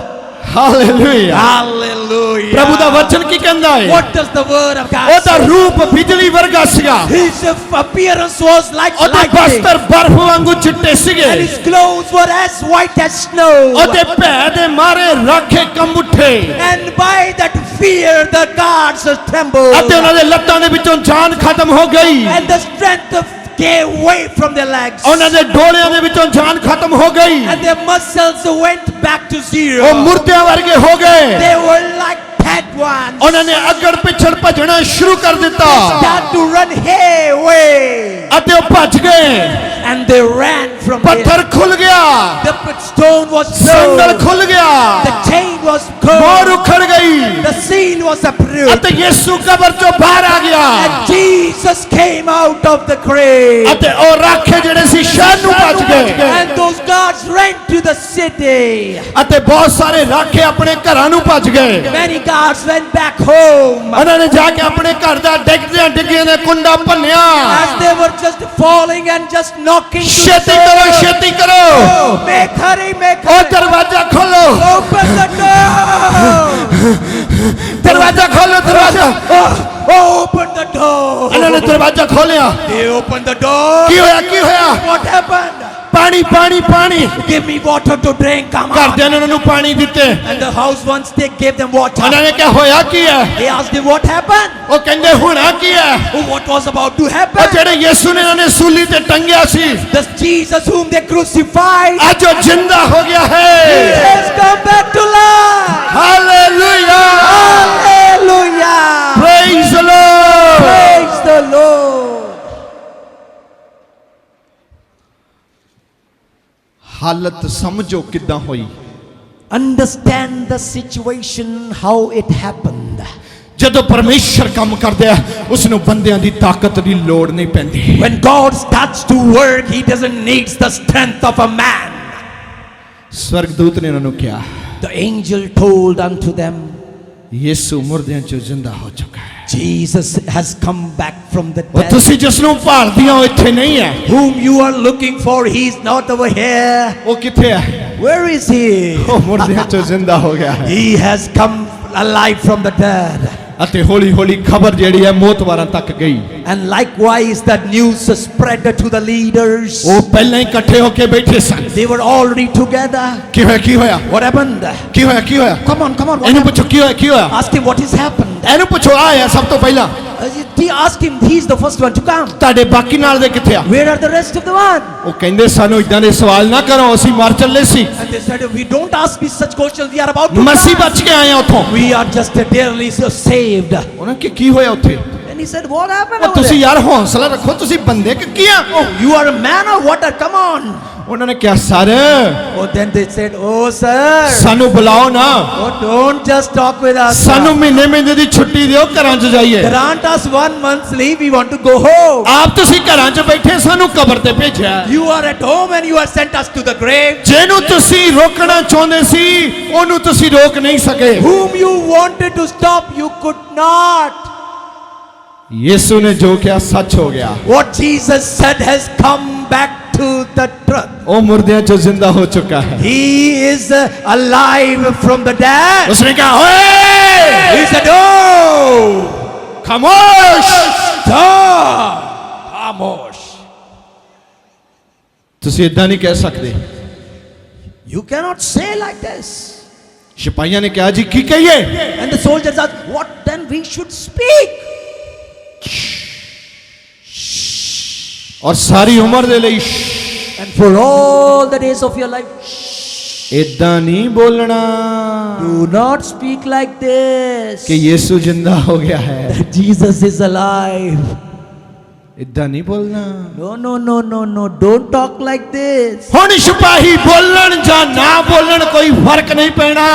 Hallelujah Hallelujah. ਪ੍ਰਭੂ ਦਾ ਵਚਨ ਕੀ ਕਹਿੰਦਾ ਹੈ What does the word of God ਉਹਦਾ say? ਰੂਪ ਬਿਜਲੀ ਵਰਗਾ ਸੀਗਾ His appearance was like ਉਹਦੇ lightning, ਬਸਤਰ ਬਰਫ਼ ਵਾਂਗੂ ਚਿੱਟੇ ਸੀਗੇ and his clothes were as white as snow. ਉਹਦੇ ਭੈ ਦੇ ਮਾਰੇ ਰਾਖੇ ਕੰਬ ਉੱਠੇ And by that fear the guards trembled, ਅਤੇ ਉਹਨਾਂ ਦੇ ਲੱਤਾਂ ਦੇ ਵਿੱਚੋਂ ਜਾਨ ਖਤਮ ਹੋ ਗਈ and the strength gave way from their legs, ਉਹਨਾਂ ਦੇ ਡੋਲਿਆਂ ਦੇ ਵਿੱਚੋਂ ਜਾਨ ਖਤਮ ਹੋ ਗਈ and their muscles went back to zero. ਉਹ ਮੁਰਦਿਆਂ ਵਰਗੇ ਹੋ ਗਏ They were like dead ones. ਉਹਨਾਂ ਨੇ ਅੱਗੜ ਪਿਛੜ ਭਜਣਾ ਸ਼ੁਰੂ ਕਰ ਦਿੱਤਾ Start to run away, ਅਤੇ ਉਹ ਭੱਜ ਗਏ and they ran from ਪੱਥਰ there. ਖੁੱਲ ਗਿਆ The stone was ਸੰਗਲ broken, ਖੁੱਲ ਗਿਆ the chain was ਮੋਹਰ gone, ਉਖੜ ਗਈ the seal was uprooted, ਅਤੇ ਯਿਸੂ ਕਬਰ ਚੋਂ ਬਾਹਰ ਆ ਗਿਆ and Jesus came out of the grave. ਅਤੇ ਉਹ ਰਾਖੇ ਜਿਹੜੇ ਸੀ ਸ਼ਹਿਰ ਨੂੰ ਭੱਜ ਗਏ And those guards ran to the city. ਅਤੇ ਬਹੁਤ ਸਾਰੇ ਰਾਖੇ ਆਪਣੇ ਘਰਾਂ ਨੂੰ ਭੱਜ ਗਏ Many guards went back home. ਉਹਨਾਂ ਨੇ ਜਾ ਕੇ ਆਪਣੇ ਘਰ ਦਾ ਡਿੱਗਦਿਆਂ ਡਿੱਗਿਆਂ ਦੇ ਕੁੰਡਾ ਭੰਨਿਆ As they were just falling and just knocking to ਛੇਤੀ the ਕਰੋ door. ਛੇਤੀ ਕਰੋ Oh, make hurry, make ਉਹ hurry. ਦਰਵਾਜ਼ਾ ਖੋਲੋ Open the door. ਦਰਵਾਜ਼ਾ ਖੋਲੋ ਦਰਵਾਜ਼ਾ Open the door. ਇਹਨਾਂ ਨੇ ਦਰਵਾਜ਼ਾ ਖੋਲਿਆ They opened the door. ਕੀ ਹੋਇਆ ਕੀ ਹੋਇਆ What happened? ਪਾਣੀ ਪਾਣੀ ਪਾਣੀ Give me water to drink. Come on. ਘਰਦਿਆਂ ਨੇ ਉਹਨਾਂ ਨੂੰ ਪਾਣੀ ਦਿੱਤੇ And the house once they gave them water. ਉਹਨਾਂ ਨੇ ਕਿਹਾ ਹੋਇਆ ਕੀ ਹੈ They asked him what happened. ਉਹ ਕਹਿੰਦੇ ਹੋਣਾ ਕੀ ਹੈ Oh, what was about to ਉਹ happen? ਜਿਹੜੇ ਯਿਸੂ ਨੇ ਉਹਨਾਂ ਨੇ ਸੂਲੀ ਤੇ ਟੰਗਿਆ ਸੀ The Jesus whom they crucified, ਅੱਜ ਉਹ ਜਿੰਦਾ ਹੋ ਗਿਆ he ਹੈ has come back to life. Hallelujah Hallelujah. Praise the Lord Praise the Lord. ਹਾਲਤ ਸਮਝੋ ਕਿੱਦਾਂ ਹੋਈ Understand the situation, how it happened. ਜਦੋਂ ਪਰਮੇਸ਼ਰ ਕੰਮ ਕਰਦੇ ਆ ਉਸ ਨੂੰ ਬੰਦਿਆਂ ਦੀ ਤਾਕਤ ਦੀ ਲੋੜ ਨਹੀਂ ਪੈਂਦੀ When God starts to work, he doesn't need the strength of a man. ਸਵਰਗਦੂਤ ਨੇ ਉਹਨਾਂ ਨੂੰ ਕਿਹਾ The angel told unto them, ਯਿਸੂ ਮੁਰਦਿਆਂ ਚੋਂ ਜ਼ਿੰਦਾ ਹੋ ਚੁੱਕਾ ਹੈ। Jesus has come back from the ਉਹ dead. ਤੁਸੀਂ ਜਿਸ ਨੂੰ ਭਾਲਦੇ ਹੋ ਇੱਥੇ ਨਹੀਂ ਹੈ। Whom you are looking for, he is not over here. ਉਹ ਕਿੱਥੇ ਹੈ? Where is he? ਉਹ ਮੁਰਦਿਆਂ ਚੋਂ ਜ਼ਿੰਦਾ ਹੋ ਗਿਆ ਹੈ। He has come alive from the dead. ਅਤੇ ਹੌਲੀ ਹੌਲੀ ਖਬਰ ਜਿਹੜੀ ਹੈ ਮੌਤਵਾਰਾਂ ਤੱਕ ਗਈ। And likewise that news spread to the leaders. ਉਹ ਪਹਿਲਾਂ ਹੀ ਇਕੱਠੇ ਹੋ ਕੇ ਬੈਠੇ ਸਨ। They were already together. ਕੀ ਹੋਇਆ ਕੀ ਹੋਇਆ What happened? ਕੀ ਹੋਇਆ ਕੀ ਹੋਇਆ? Come on, what ਇਹਨੂੰ happened? ਪੁੱਛੋ ਕੀ ਹੋਇਆ ਕੀ ਹੋਇਆ? Ask him what has happened. ਇਹਨੂੰ ਪੁੱਛੋ ਆ ਹੈ ਸਭ ਤੋਂ ਪਹਿਲਾਂ। He asked him, he is the first one to come. ਤੁਹਾਡੇ ਬਾਕੀ ਨਾਲ ਦੇ ਕਿੱਥੇ ਆ? Where are the rest of the one? ਉਹ ਕਹਿੰਦੇ ਸਾਨੂੰ ਇਦਾਂ ਦੇ ਸਵਾਲ ਨਾ ਕਰੋ ਅਸੀਂ ਮਰ ਚੱਲੇ ਸੀ। And they said, we don't ask me such questions, we are about to ਮਸੀਂ die. ਬਚ ਕੇ ਆਏ ਆ ਉੱਥੋਂ। We are just barely saved. ਉਹਨਾਂ ਕਿ ਕੀ ਹੋਇਆ ਉੱਥੇ? And he said, what happened ਉਹ over ਤੁਸੀਂ there? ਯਾਰ ਹੌਸਲਾ ਰੱਖੋ ਤੁਸੀਂ ਬੰਦੇ ਕਿ ਕੀ ਆ? Oh, you are a man or what? Come on. ਉਹਨਾਂ ਨੇ ਕਿਹਾ sir Oh, then they said, oh sir, ਸਾਨੂੰ ਬੁਲਾਓ ਨਾ। oh don't just talk with us. ਸਾਨੂੰ ਮਹੀਨੇ ਮਹੀਨੇ ਦੀ ਛੁੱਟੀ ਦਿਓ ਘਰਾਂ 'ਚ ਜਾਈਏ। Grant us 1 month's leave, we want to go home. ਆਪ ਤੁਸੀਂ ਘਰਾਂ 'ਚ ਬੈਠੇ ਸਾਨੂੰ ਕਬਰ ਤੇ ਭੇਜਿਆ। You are at home and you have sent us to the grave. ਜਿਹਨੂੰ ਤੁਸੀਂ ਰੋਕਣਾ ਚਾਹੁੰਦੇ ਸੀ ਉਹਨੂੰ ਤੁਸੀਂ ਰੋਕ ਨਹੀਂ ਸਕੇ। Whom you wanted to stop, you could not. ਯਿਸੂ ਨੇ ਜੋ ਕਿਹਾ ਸੱਚ ਹੋ ਗਿਆ। What Jesus said has come back to the truth. ਉਹ ਮੁਰਦਿਆਂ 'ਚੋਂ ਜ਼ਿੰਦਾ ਹੋ ਚੁੱਕਾ ਹੈ। He is alive from the dead. ਉਸਨੇ ਕਹਾ ਓਏ He said, oh, ਖਾਮੋਸ਼। stop, Amos. ਤੁਸੀਂ ਇਦਾਂ ਨਹੀਂ ਕਹਿ ਸਕਦੇ। You cannot say like this. ਸਿਪਾਹੀਆਂ ਨੇ ਕਿਹਾ ਜੀ ਕੀ ਕਹੀਏ? And the soldiers asked, what then we should speak? ਔਰ ਸਾਰੀ ਉਮਰ ਦੇ ਲਈ And for all the days of your life, ਇਦਾਂ ਨਹੀਂ ਬੋਲਣਾ do not speak like this. ਕਿ ਯਿਸੂ ਜ਼ਿੰਦਾ ਹੋ ਗਿਆ ਹੈ। That Jesus is alive. ਇਦਾਂ ਨਹੀਂ ਬੋਲਣਾ। No, no, no, no, no. Don't talk like this. ਹੁਣ ਸਿਪਾਹੀ ਬੋਲਣ ਜਾਂ ਨਾ ਬੋਲਣ ਕੋਈ ਫਰਕ ਨਹੀਂ ਪੈਣਾ।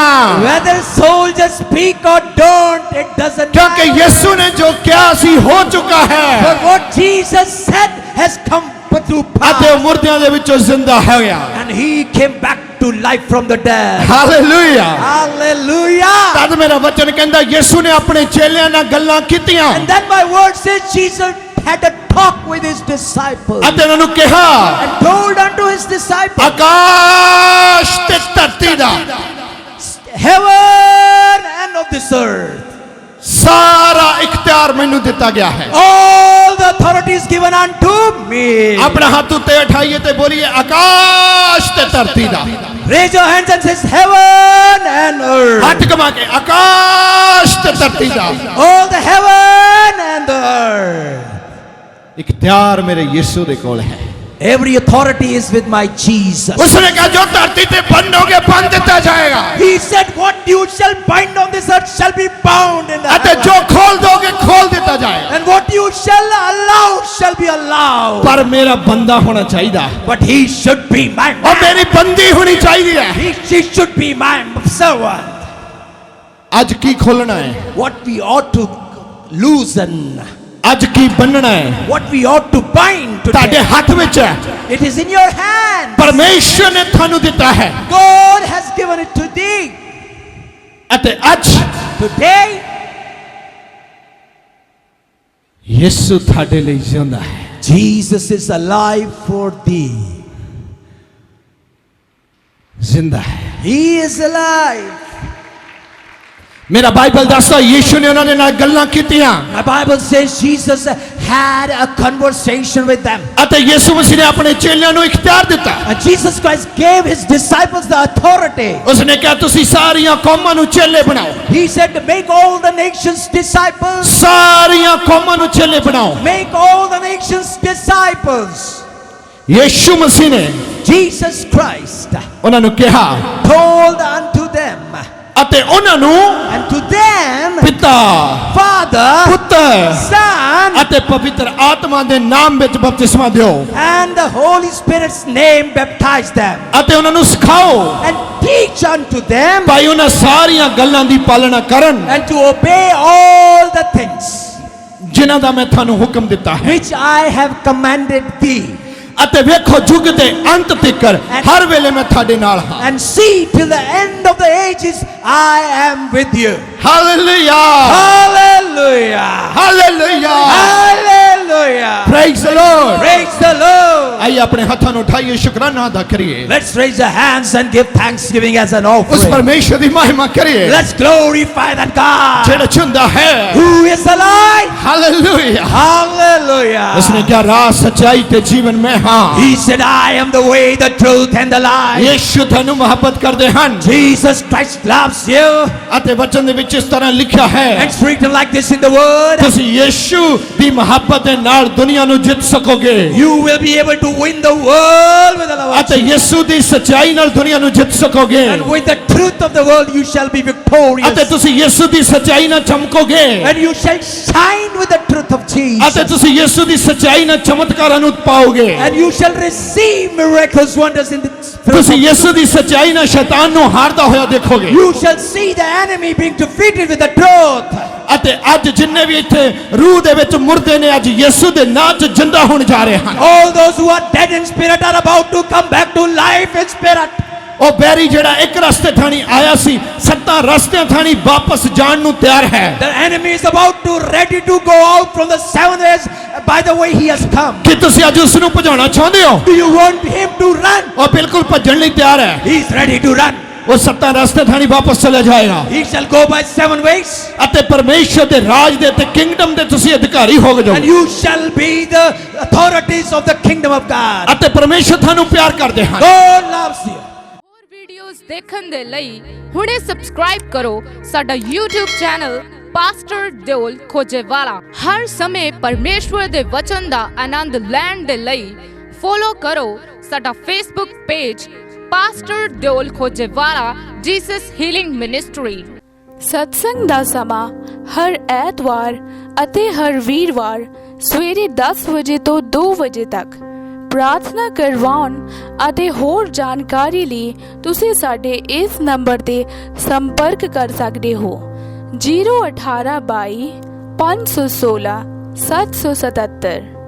Whether soldiers speak or don't, it doesn't ਕਿਉਂਕਿ matter. ਯਿਸੂ ਨੇ ਜੋ ਕਿਹਾ ਸੀ ਹੋ ਚੁੱਕਾ For ਹੈ what Jesus said has come to ਅਤੇ pass. ਉਹ ਮੁਰਦਿਆਂ ਦੇ ਵਿੱਚੋਂ ਜ਼ਿੰਦਾ ਹੋ ਗਿਆ। And he came back to life from the dead. Hallelujah. Hallelujah. ਤਦ ਮੇਰਾ ਵਚਨ ਕਹਿੰਦਾ ਯਿਸੂ ਨੇ ਆਪਣੇ ਚੇਲਿਆਂ ਨਾਲ ਗੱਲਾਂ ਕੀਤੀਆਂ And then my word says Jesus had a talk with his disciples ਅਤੇ ਉਹਨਾਂ ਨੂੰ ਕਿਹਾ and told unto his disciples, ਆਕਾਸ਼ ਤੇ ਧਰਤੀ ਦਾ heaven and of this earth, ਸਾਰਾ ਇਖਤਿਆਰ ਮੈਨੂੰ ਦਿੱਤਾ ਗਿਆ ਹੈ। all the authority is given unto me. ਆਪਣਾ ਹੱਥ ਉੱਤੇ ਉਠਾਈਏ ਤੇ ਬੋਲੀਏ ਆਕਾਸ਼ ਤੇ ਧਰਤੀ ਦਾ। Raise your hands and says heaven and earth. ਹੱਥ ਕਮਾ ਕੇ ਆਕਾਸ਼ ਤੇ ਧਰਤੀ ਦਾ। All the heaven and the earth. ਇਖਤਿਆਰ ਮੇਰੇ ਯਿਸੂ ਦੇ ਕੋਲ ਹੈ। Every authority is with my Jesus. ਉਸਨੇ ਕਹਾ ਜੋ ਧਰਤੀ ਤੇ ਬੰਦੋਗੇ ਬੰਦ ਦਿੱਤਾ ਜਾਏਗਾ He said, what you shall bind on this earth shall be bound in the ਅਤੇ heaven. ਜੋ ਖੋਲ ਦੋਗੇ ਖੋਲ ਦਿੱਤਾ ਜਾਏਗਾ। And what you shall allow shall be allowed. ਪਰ ਮੇਰਾ ਬੰਦਾ ਹੋਣਾ ਚਾਹੀਦਾ। But he should be my ਉਹ man. ਮੇਰੀ ਬੰਦੀ ਹੋਣੀ ਚਾਹੀਦੀ ਹੈ। She should be my servant. ਅੱਜ ਕੀ ਖੋਲਣਾ ਹੈ? What we ought to loosen. ਅੱਜ ਕੀ ਬੰਨਣਾ ਹੈ? What we ought to bind ਤੁਹਾਡੇ today. ਹੱਥ ਵਿੱਚ ਹੈ। It is in your hand. ਪਰਮੇਸ਼ਰ ਨੇ ਤੁਹਾਨੂੰ ਦਿੱਤਾ ਹੈ God has given it to thee. ਅਤੇ ਅੱਜ Today, ਯਿਸੂ ਤੁਹਾਡੇ ਲਈ ਜਿਉਂਦਾ ਹੈ। Jesus is alive for thee. ਜ਼ਿੰਦਾ ਹੈ। He is alive. ਮੇਰਾ ਬਾਈਬਲ ਦੱਸਦਾ ਯਿਸੂ ਨੇ ਉਹਨਾਂ ਦੇ ਨਾਲ ਗੱਲਾਂ ਕੀਤੀਆਂ My Bible says Jesus had a conversation with them. ਅਤੇ ਯਿਸੂ ਮਸੀਹ ਨੇ ਆਪਣੇ ਚੇਲਿਆਂ ਨੂੰ ਇਖਤਿਆਰ ਦਿੱਤਾ। And Jesus Christ gave his disciples the authority. ਉਸਨੇ ਕਿਹਾ ਤੁਸੀਂ ਸਾਰੀਆਂ ਕੌਮਾਂ ਨੂੰ ਚੇਲੇ ਬਣਾਓ। He said to make all the nations disciples. ਸਾਰੀਆਂ ਕੌਮਾਂ ਨੂੰ ਚੇਲੇ ਬਣਾਓ। Make all the nations disciples. ਯਿਸੂ ਮਸੀਹ ਨੇ Jesus Christ ਉਹਨਾਂ ਨੂੰ ਕਿਹਾ told unto them, ਅਤੇ ਉਹਨਾਂ ਨੂੰ and to them, ਪਿਤਾ Father, ਪੁੱਤਰ Son, ਅਤੇ ਪਵਿੱਤਰ ਆਤਮਾ ਦੇ ਨਾਮ ਵਿੱਚ ਬਪਤਿਸਮਾ ਦਿਓ and the Holy Spirit's name baptize them. ਅਤੇ ਉਹਨਾਂ ਨੂੰ ਸਿਖਾਓ And teach unto them ਭਾਈ ਉਹਨਾਂ ਸਾਰੀਆਂ ਗੱਲਾਂ ਦੀ ਪਾਲਣਾ ਕਰਨ and to obey all the things ਜਿਨ੍ਹਾਂ ਦਾ ਮੈਂ ਤੁਹਾਨੂੰ ਹੁਕਮ ਦਿੱਤਾ ਹੈ। which I have commanded thee. ਅਤੇ ਵੇਖੋ ਯੁੱਗ ਦੇ ਅੰਤ ਤੱਕ ਹਰ ਵੇਲੇ ਮੈਂ ਤੁਹਾਡੇ ਨਾਲ ਹਾਂ। And see till the end of the ages, I am with you. Hallelujah Hallelujah. Hallelujah Hallelujah. Praise the Lord. Praise the Lord. ਆइए ਆਪਣੇ ਹੱਥਾਂ ਨੂੰ ਉਠਾਈਏ ਸ਼ੁਕਰਾਨਾ ਅਦਾ ਕਰੀਏ। Let's raise our hands and give thanksgiving as an ਉਸ offering. ਪਰਮੇਸ਼ਰ ਦੀ ਮਹਿਮਾ ਕਰੀਏ Let's glorify that God ਜਿਹੜਾ ਚੁੰਦਾ ਹੈ। who is alive. Hallelujah. Hallelujah. ਉਸਨੇ ਕਿਹਾ ਰਾਹ ਸੱਚਾਈ ਤੇ ਜੀਵਨ ਮੈਂ ਹਾਂ। He said, I am the way, the truth and the life. ਯਿਸੂ ਤੁਹਾਨੂੰ ਮੁਹੱਬਤ ਕਰਦੇ ਹਨ Jesus Christ loves you. ਅਤੇ ਵਚਨ ਦੇ ਵਿੱਚ ਇਸ ਤਰ੍ਹਾਂ ਲਿਖਿਆ ਹੈ And it's written like this in the word. ਤੁਸੀਂ ਯਿਸੂ ਦੀ ਮੁਹੱਬਤ ਦੇ ਨਾਲ ਦੁਨੀਆ ਨੂੰ ਜਿੱਤ ਸਕੋਗੇ You will be able to win the world with the love of ਅਤੇ Jesus. ਯਿਸੂ ਦੀ ਸੱਚਾਈ ਨਾਲ ਦੁਨੀਆ ਨੂੰ ਜਿੱਤ ਸਕੋਗੇ And with the truth of the world you shall be victorious. ਅਤੇ ਤੁਸੀਂ ਯਿਸੂ ਦੀ ਸੱਚਾਈ ਨਾਲ ਚਮਕੋਗੇ And you shall shine with the truth of ਅਤੇ Jesus. ਤੁਸੀਂ ਯਿਸੂ ਦੀ ਸੱਚਾਈ ਨਾਲ ਚਮਤਕਾਰਾਂ ਨੂੰ ਪਾਓਗੇ And you shall receive miracles, wonders in the truth. ਤੁਸੀਂ ਯਿਸੂ ਦੀ ਸੱਚਾਈ ਨਾਲ ਸ਼ੈਤਾਨ ਨੂੰ ਹਾਰਦਾ ਹੋਇਆ ਦੇਖੋਗੇ You shall see the enemy being defeated with the truth. ਅਤੇ ਅੱਜ ਜਿੰਨੇ ਵੀ ਇੱਥੇ ਰੂਹ ਦੇ ਵਿੱਚ ਮੁਰਦੇ ਨੇ ਅੱਜ ਯਿਸੂ ਦੇ ਨਾਂ 'ਚ ਜਿੰਦਾ ਹੋਣ ਜਾ ਰਹੇ ਹਨ All those who are dead in spirit are about to come back to life in spirit. ਉਹ ਬੈਰੀ ਜਿਹੜਾ ਇੱਕ ਰਸਤੇ ਥਾਣੀ ਆਇਆ ਸੀ 7 ਰਸਤਿਆਂ ਥਾਣੀ ਵਾਪਸ ਜਾਣ ਨੂੰ ਤਿਆਰ ਹੈ The enemy is about to ready to go out from the 7 ways by the way he has come. ਕਿ ਤੁਸੀਂ ਅੱਜ ਉਸ ਨੂੰ ਭਜਾਉਣਾ ਚਾਹੁੰਦੇ ਹੋ Do you want him to run? ਉਹ ਬਿਲਕੁਲ ਭੱਜਣ ਲਈ ਤਿਆਰ ਹੈ He is ready to run. ਉਹ 7 ਰਸਤੇ ਥਾਣੀ ਵਾਪਸ ਚਲਾ ਜਾਏਗਾ He shall go by 7 ways. ਅਤੇ ਪਰਮੇਸ਼ਰ ਦੇ ਰਾਜ ਦੇ ਤੇ ਕਿੰਗਡਮ ਦੇ ਤੁਸੀਂ ਅਧਿਕਾਰੀ ਹੋ And ਜਾਓਗੇ you shall be the authorities of the kingdom of God. ਅਤੇ ਪਰਮੇਸ਼ਰ ਤੁਹਾਨੂੰ ਪਿਆਰ ਕਰਦੇ ਹਨ God loves you. ਹੋਰ ਵੀਡੀਓਜ਼ ਦੇਖਣ ਦੇ ਲਈ ਹੁਣੇ ਸਬਸਕ੍ਰਾਈਬ ਕਰੋ ਸਾਡਾ YouTube ਚੈਨਲ ਪਾਸਟਰ ਦਿਓਲ ਖੋਜੇਵਾਲਾ। ਹਰ ਸਮੇਂ ਪਰਮੇਸ਼ਵਰ ਦੇ ਵਚਨ ਦਾ ਆਨੰਦ ਲੈਣ ਦੇ ਲਈ ਫੋਲੋ ਕਰੋ ਸਾਡਾ Facebook page pastor Deol Khojewala Jesus healing ministry. ਸਤਸੰਗ ਦਾ ਸਮਾਂ ਹਰ ਐਤਵਾਰ ਅਤੇ ਹਰ ਵੀਰਵਾਰ ਸਵੇਰੇ 10 ਵਜੇ ਤੋਂ 2 ਵਜੇ ਤੱਕ। ਪ੍ਰਾਰਥਨਾ ਕਰਵਾਉਣ ਅਤੇ ਹੋਰ ਜਾਣਕਾਰੀ ਲਈ ਤੁਸੀਂ ਸਾਡੇ ਇਸ ਨੰਬਰ ਤੇ ਸੰਪਰਕ ਕਰ ਸਕਦੇ ਹੋ 01822 516 777।